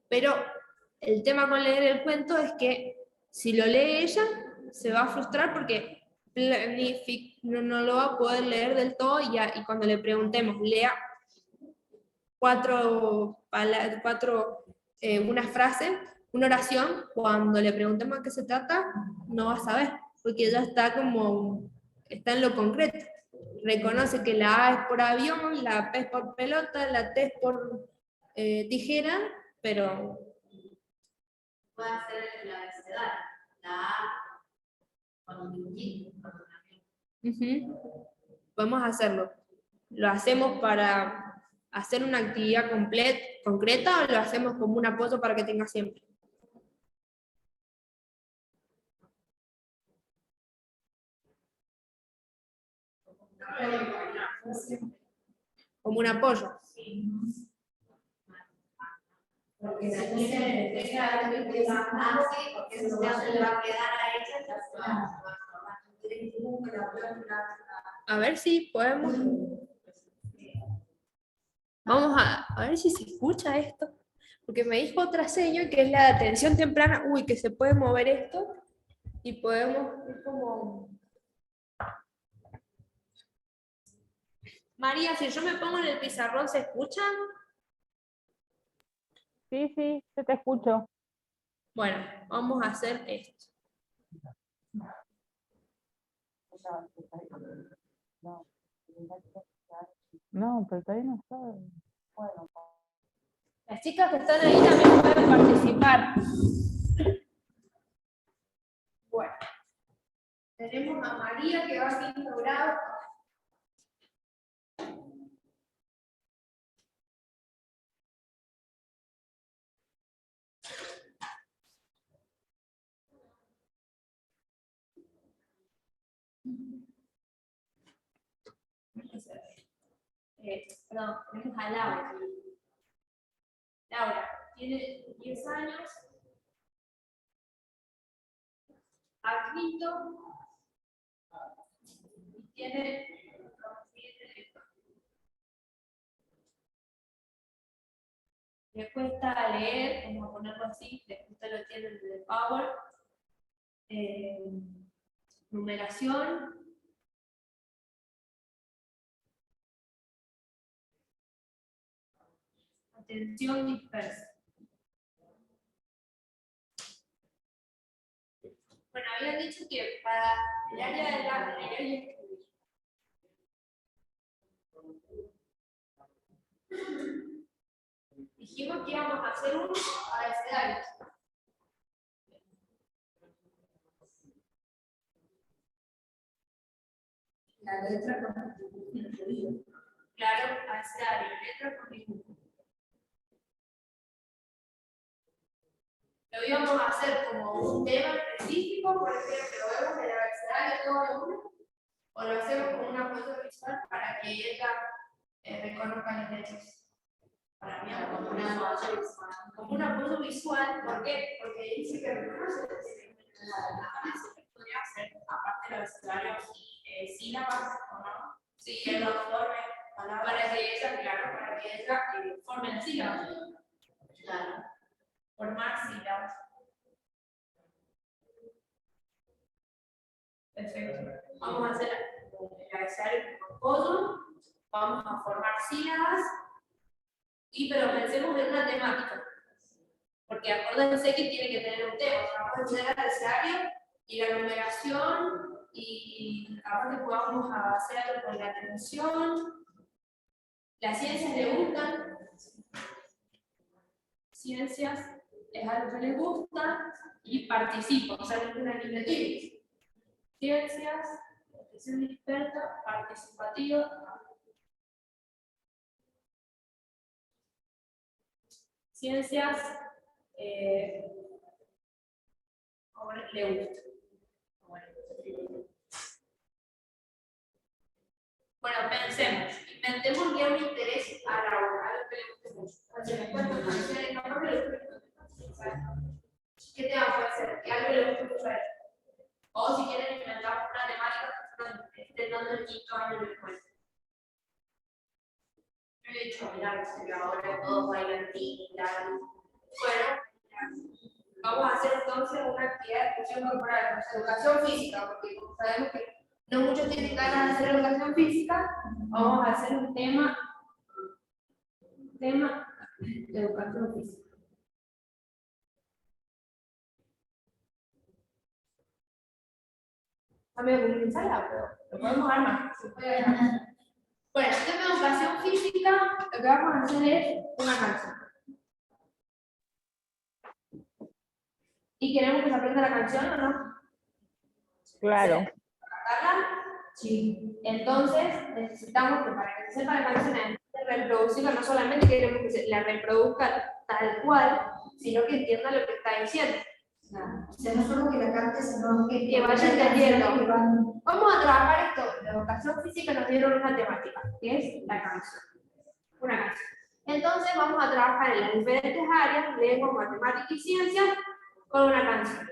Pero el tema con leer el cuento es que si lo lee ella, se va a frustrar porque no lo va a poder leer del todo y cuando le preguntemos, lea una frase, una oración, cuando le preguntemos a qué se trata, no va a saber, porque ya está en lo concreto. Reconoce que la A es por avión, la P es por pelota, la T es por tijera, pero Puede hacer la abecedario, la A con un dibujito, con un avión. vamos a hacerlo. ¿Lo hacemos para hacer una actividad concreta o lo hacemos como un apoyo para que tenga siempre? Como un apoyo. Porque si no se deja algo que así, porque eso ya se le va a quedar a ella, ya se va A ver si podemos. Vamos a ver si se escucha esto. Porque me dijo otra seña que es la de atención temprana. Uy, que se puede mover esto. Y podemos ir como... María, si yo me pongo en el pizarrón, ¿se escucha? Sí, sí, yo te escucho. Bueno, vamos a hacer esto. No, pero todavía no está. Las chicas que están ahí también pueden participar. Bueno, tenemos a María que va a 5 grados. Perdón, tenemos a Laura. Laura tiene 10 años. A quinto. Y tiene. Le cuesta leer, vamos a ponerlo así, usted lo tiene en el Power. Numeración. Atención dispersa. Bueno, habían dicho que para el área de leer y escribir. Dijimos que íbamos a hacer un abecedario. La letra con dibujo. Claro, abecedario, letra con dibujo. Lo íbamos a hacer como un tema específico, por ejemplo, vemos el abecedario todo de uno, o lo hacemos como una foto visual para que ella reconozca las letras. Para mí, como una apoyo visual. Como un apoyo visual, ¿por qué? Porque dice que reconoce las letras. Podría hacer, aparte de los abecedarios, sílabas o no, sí, que lo formen palabras. para que ella, claro, para que ella forme las sílabas. Claro. Formar sílabas. Perfecto. Vamos a hacer el abecedario con pollo, vamos a formar sílabas, pero pensemos en una temática. Porque acuérdense que tiene que tener un tema. O sea, vamos a hacer el abecedario y la numeración, y aparte podamos hacer algo con la atención. Las ciencias le gustan. Ciencias es algo que les gusta y participo, o sea, es una iniciativa. Ciencias, atención experta, participativa. Ciencias, ahora le gusta. Bueno, pensemos, inventemos que un interés a Laura, algo que le guste mucho. Si me cuentan canciones, no creo que le guste mucho. ¿Qué tema puede ser? Que algo le guste mucho a él. O si quieren inventar una temática que estén dando el quinto año de escuela. Yo he dicho, mira, que ahora todos bailan tinta. Bueno, vamos a hacer entonces una actividad de expresión corporal, educación física, porque como sabemos que no muchos tienen ganas de hacer educación física, vamos a hacer un tema de educación física. También con una ensalada, pero lo podemos armar. Se puede armar. Bueno, el tema de educación física, lo que vamos a hacer es una canción. ¿Y queremos que se aprenda la canción o no? Claro. ¿Cantarla? Sí. Entonces, necesitamos que para que se sepa la canción, además de reproducirla, no solamente queremos que se la reproduzca tal cual, sino que entienda lo que está diciendo. O sea, no solo que la cante, sino Que vaya entendiendo. Vamos a trabajar esto. En la educación física nos dieron una temática, que es la canción. Una canción. Entonces vamos a trabajar en las diferentes áreas, lengua, matemática y ciencia, con una canción.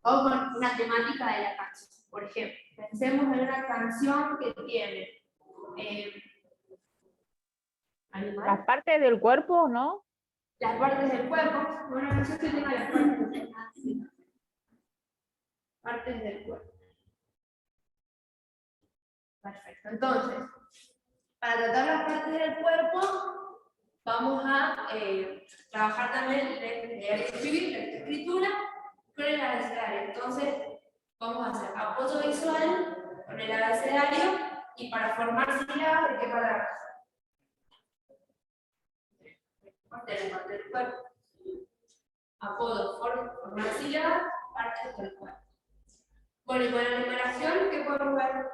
O con una temática de la canción. Por ejemplo, pensemos en una canción que tiene animal. Las partes del cuerpo, ¿no? Las partes del cuerpo. Una canción que tenga las partes del cuerpo. Perfecto. Entonces, para tratar las partes del cuerpo, vamos a trabajar también leer y escribir, la escritura, con el abecedario. Entonces, vamos a hacer apoyo visual con el abecedario y para formar sílabas, ¿de qué palabras? De la parte del cuerpo. Apodo, formar sílabas, partes del cuerpo. Bueno, y con la numeración, ¿qué podemos ver?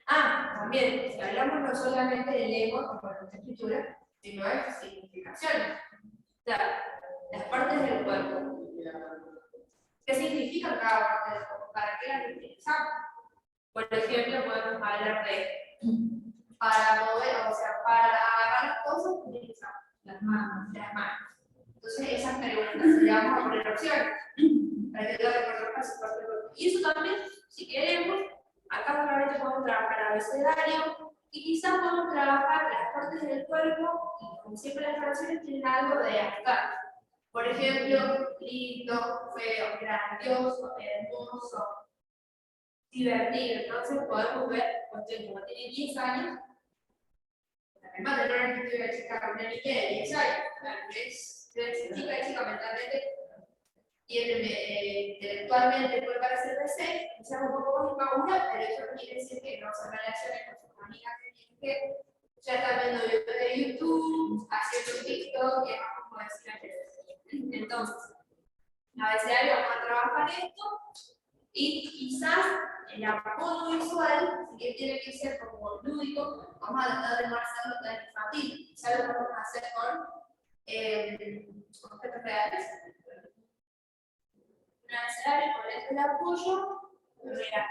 También, si hablamos no solamente de lengua, como en la escritura, sino de significaciones. O sea, las partes del cuerpo. ¿Qué significa cada parte del cuerpo? ¿Para qué las utilizamos? Por ejemplo, podemos hablar de para mover, o sea, para agarrar las cosas, utilizamos las manos. Entonces, esas preguntas le vamos a poner opciones para que todo reconozca su parte del cuerpo. Y eso también, si queremos, acá solamente podemos trabajar abecedario y quizás podemos trabajar las partes del cuerpo y como siempre las canciones tienen algo de abstracto. Por ejemplo, lindo, feo, grandioso, hermoso, divertido. Entonces podemos ver, cuestión como tiene 10 años, además de una chica con una niña de 10 años, es chica mentalmente y intelectualmente puede parecer de 6, quizás un poco más inmadura, pero eso no quiere decir que no se relacione con sus amigas que ya están viendo videos de YouTube, haciendo TikTok, y demás, como decir antes. Entonces, a veces vamos a trabajar esto, y quizás el apoyo visual, si que tiene que ser como lúdico, vamos a tratar de no hacerlo tan infantil, quizás lo podemos hacer con objetos reales. Un abecedario con el apoyo real.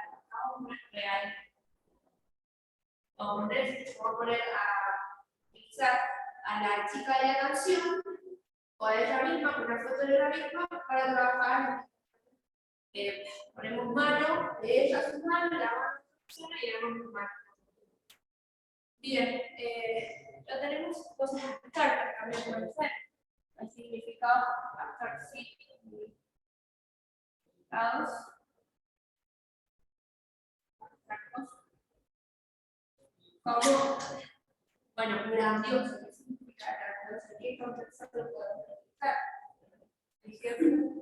Real. Vamos a poner quizás a la chica de la canción o a ella misma, una foto de la misma para trabajar. Ponemos mano de ella, su mano, la mano y la mano. Bien, ya tenemos cosas abstractas también pueden ser. El significado abstracto, significados abstractos, como, bueno, grandioso, ¿qué significa grandioso? ¿Qué contexto lo podemos utilizar? Ejemplo,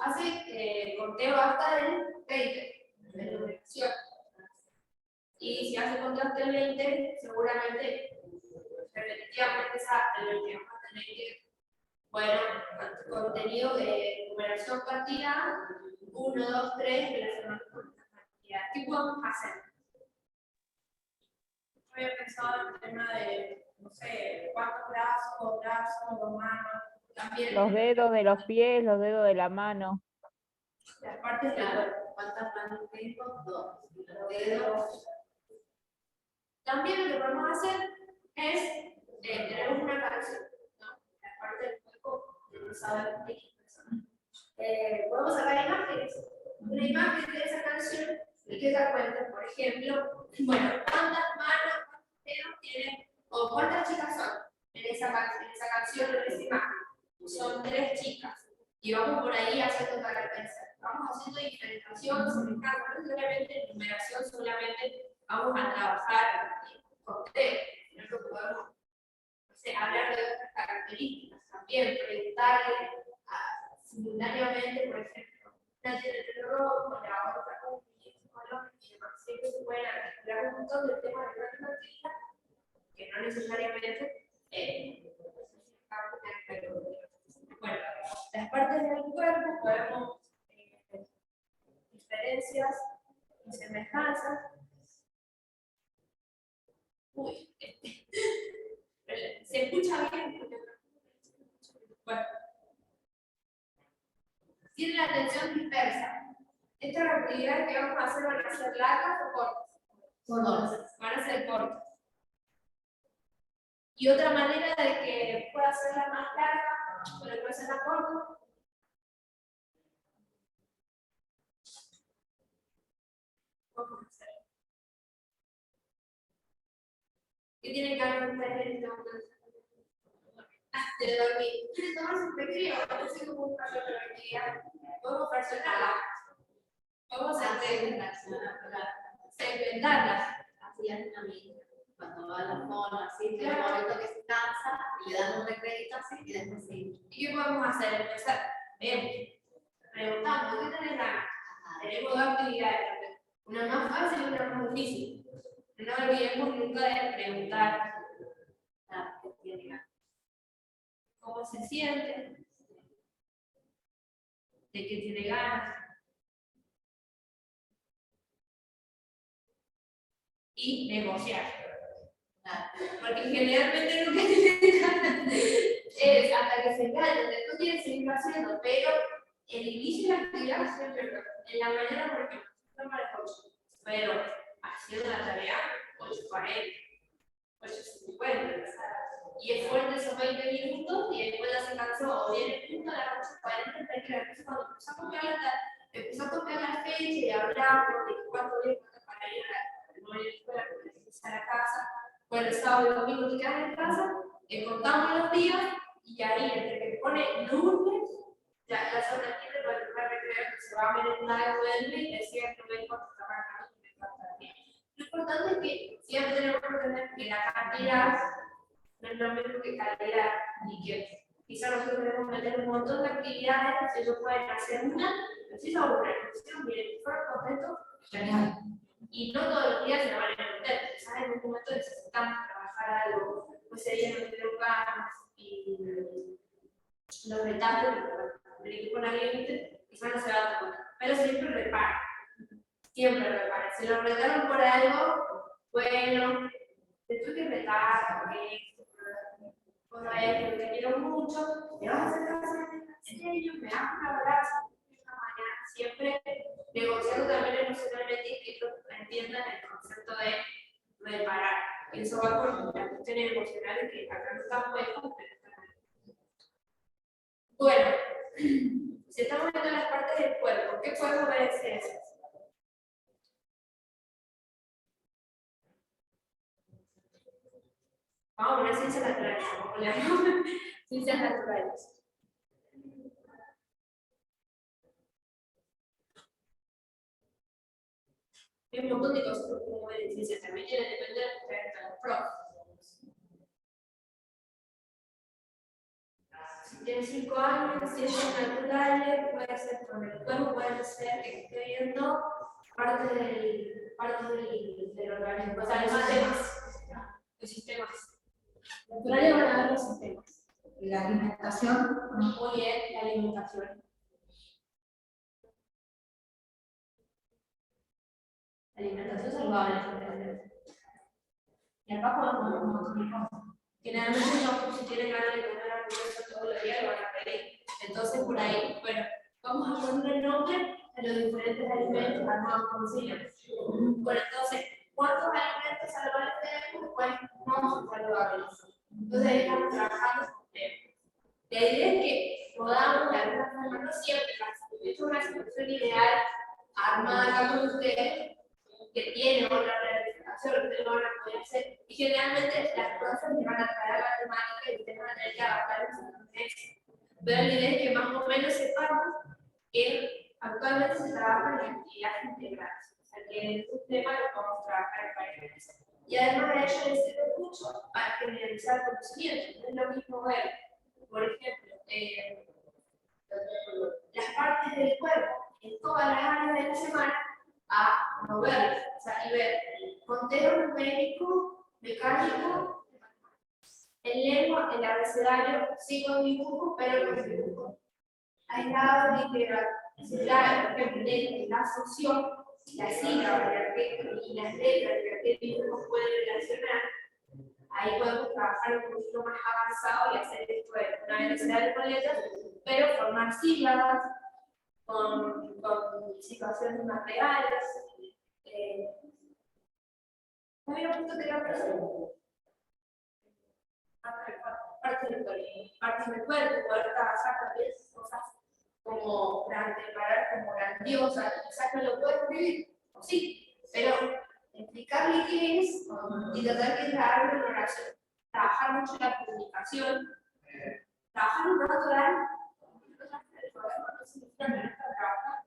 hace conteo hasta el 20 de numeración. Y si hace conteo hasta el 20, seguramente, repetitivamente es hasta el 20. Vamos a tener que, bueno, contenido de numeración partida, 1, 2, 3, relacionado con esta cantidad. ¿Qué podemos hacer? Yo había pensado en el tema de, no sé, cuántos brazos, dos manos. También Los dedos de los pies, los dedos de la mano. las partes del cuerpo. ¿Cuántas manos tengo? 2. Los dedos. También lo que podemos hacer es, tenemos una canción, ¿no? La parte del cuerpo, no sabemos de qué persona. Podemos sacar imágenes, una imagen de esa canción y que da cuenta, por ejemplo, bueno, cuántas manos, cuántos dedos tienen, o cuántas chicas son en esa canción, en esa imagen. Son 3 chicas. Y vamos por ahí haciendo características. Vamos haciendo diferenciación, semejanza, no solamente numeración, solamente vamos a trabajar con conteo, sino que podemos, no sé, hablar de otras características también, preguntarle simultáneamente, por ejemplo, una tiene el pelo rojo, la otra con un color, y demás. Siempre se pueden articular un montón de temas de matemática que no necesariamente bueno, las partes del cuerpo podemos diferencias y semejanzas. Uy, ¿se escucha bien? Bueno, tiene la atención dispersa. Estas actividades que vamos a hacer van a ser largas o cortas. Cortas. Van a ser cortas. Y otra manera de que pueda hacerla más larga, pero puede ser más corta. Vamos a hacer. ¿Qué tienen que hacer ustedes en este momento? De dormir. ¿Quieren tomar su recreo? Así como un paso de actividad. Podemos personalizar. Vamos a segmentarlas. Así hacen a mí. Cuando va a la zona, así, en el momento que se cansa, le dan un recredito así y después sí. ¿Y qué podemos hacer? Empezar. Bien. Preguntando, ¿qué tenés ganas? Tenemos 2 actividades. Una más fácil y una más difícil. No olvidemos nunca de preguntar. ¿Qué tiene ganas? ¿Cómo se siente? ¿De qué tiene ganas? Y negociar. Porque generalmente lo que tienen ganas es hasta que se engañan, después quieren seguir haciendo, pero el inicio de la actividad siempre en la mañana, por ejemplo, no para las 8, pero haciendo la tarea 8:40, 8:50, y es fuerte esos 20 minutos y después ya se cansó, o viene justo a las 8:40, cuando empezó a copiar la fecha y hablamos de cuánto viene para ir a la escuela, a la casa. Bueno, el sábado y domingo te quedas en casa, contamos los días y ahí entre que pone lunes, ya la zona aquí de la recreo que se va a merendar, duerme y decía que no me importa trabajar, no me importa bien. Lo importante es que siempre tenemos que entender que la cantidad no es lo mismo que calidad y que quizás nosotros debemos meter un montón de actividades, ellos pueden hacer una, pero si son una, miren, fueron contentos, genial. Y no todos los días se la van a entender, quizás en un momento necesitamos trabajar algo, pues sería no tener ganas y los retardos del equipo en ambiente, quizás no se va a dar cuenta, pero siempre repara, siempre repara. Si lo retaron por algo, bueno, después que retar, cuando hay que te quiero mucho, te vas a hacer caso en serio, me das un abrazo, siempre negociando también emocionalmente y que entiendan el concepto de reparar. Y eso va con las cuestiones emocionales que acá no estamos lejos, pero están ahí. Bueno, si estamos viendo las partes del cuerpo, ¿qué podemos ver esas? Vamos a poner ciencias naturales, vamos a poner ciencias naturales. Hay un montón de cosas que uno ve en ciencias, también tiene que depender de los profes. Si tienes 5 años, ciencias naturales, puede ser con el cuerpo, puede ser que esté viendo parte del organismo, o sea, los sistemas. Naturales van a ver los sistemas. Y la alimentación, Muy bien, la alimentación. Alimentación saludable. Y acá podemos un montón de cosas. Generalmente no, si tienen ganas de comer hamburguesa todos los días, lo van a pedir. Entonces, por ahí, bueno, vamos a poner el nombre a los diferentes alimentos armados con cine. Bueno, entonces, ¿cuántos alimentos saludables tenemos? Pues no saludables. Entonces, estamos trabajando con temas. La idea es que podamos, de alguna forma, no siempre, esto es una situación ideal, armada con ustedes, que tiene otra planificación, que ustedes lo van a poder hacer, y generalmente las cosas les van a traer la temática y ustedes van a tener que adaptar en su contexto. Pero la idea es que más o menos sepamos que actualmente se trabaja en actividades integrales, o sea que en estos temas los vamos a trabajar en varias. Y además de ello les sirve mucho para generalizar conocimientos. No es lo mismo ver, por ejemplo, las partes del cuerpo en todas las áreas de la semana a no verlas, o sea, y ver conteo numérico, mecánico, en lengua, el abecedario, sin dibujo, pero con dibujo. Aislado, integral. Si ya, por ejemplo, en la función, la sílaba y las letras de qué dibujo pueden relacionar, ahí podemos trabajar un poquito más avanzado y hacer esto de una abecedario con letras, pero formar sílabas con situaciones más reales. ¿No había punto que era parte del cuerpo, poder trabajar también cosas como preparar como grandiosas, quizás no lo puedo escribir, sí, pero explicarle qué es y tratar de crear una relación. Trabajar mucho la comunicación, trabajar un rato no significa que no está trabajando,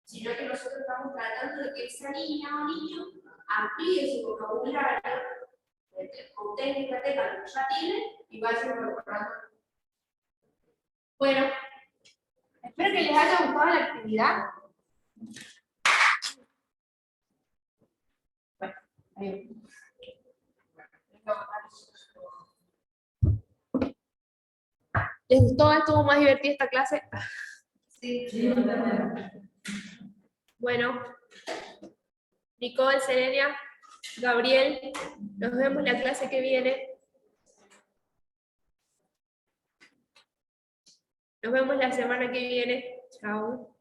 sino que nosotros estamos tratando de que esa niña o niño amplíe su vocabulario con técnicas que ya tiene y vaya incorporando. Bueno, espero que les haya gustado la actividad. Bueno, ahí. ¿Les gustó? ¿Estuvo más divertida esta clase? sí. Bueno, Nicole, Serenia, Gabriel, nos vemos la clase que viene. Nos vemos la semana que viene. Chao.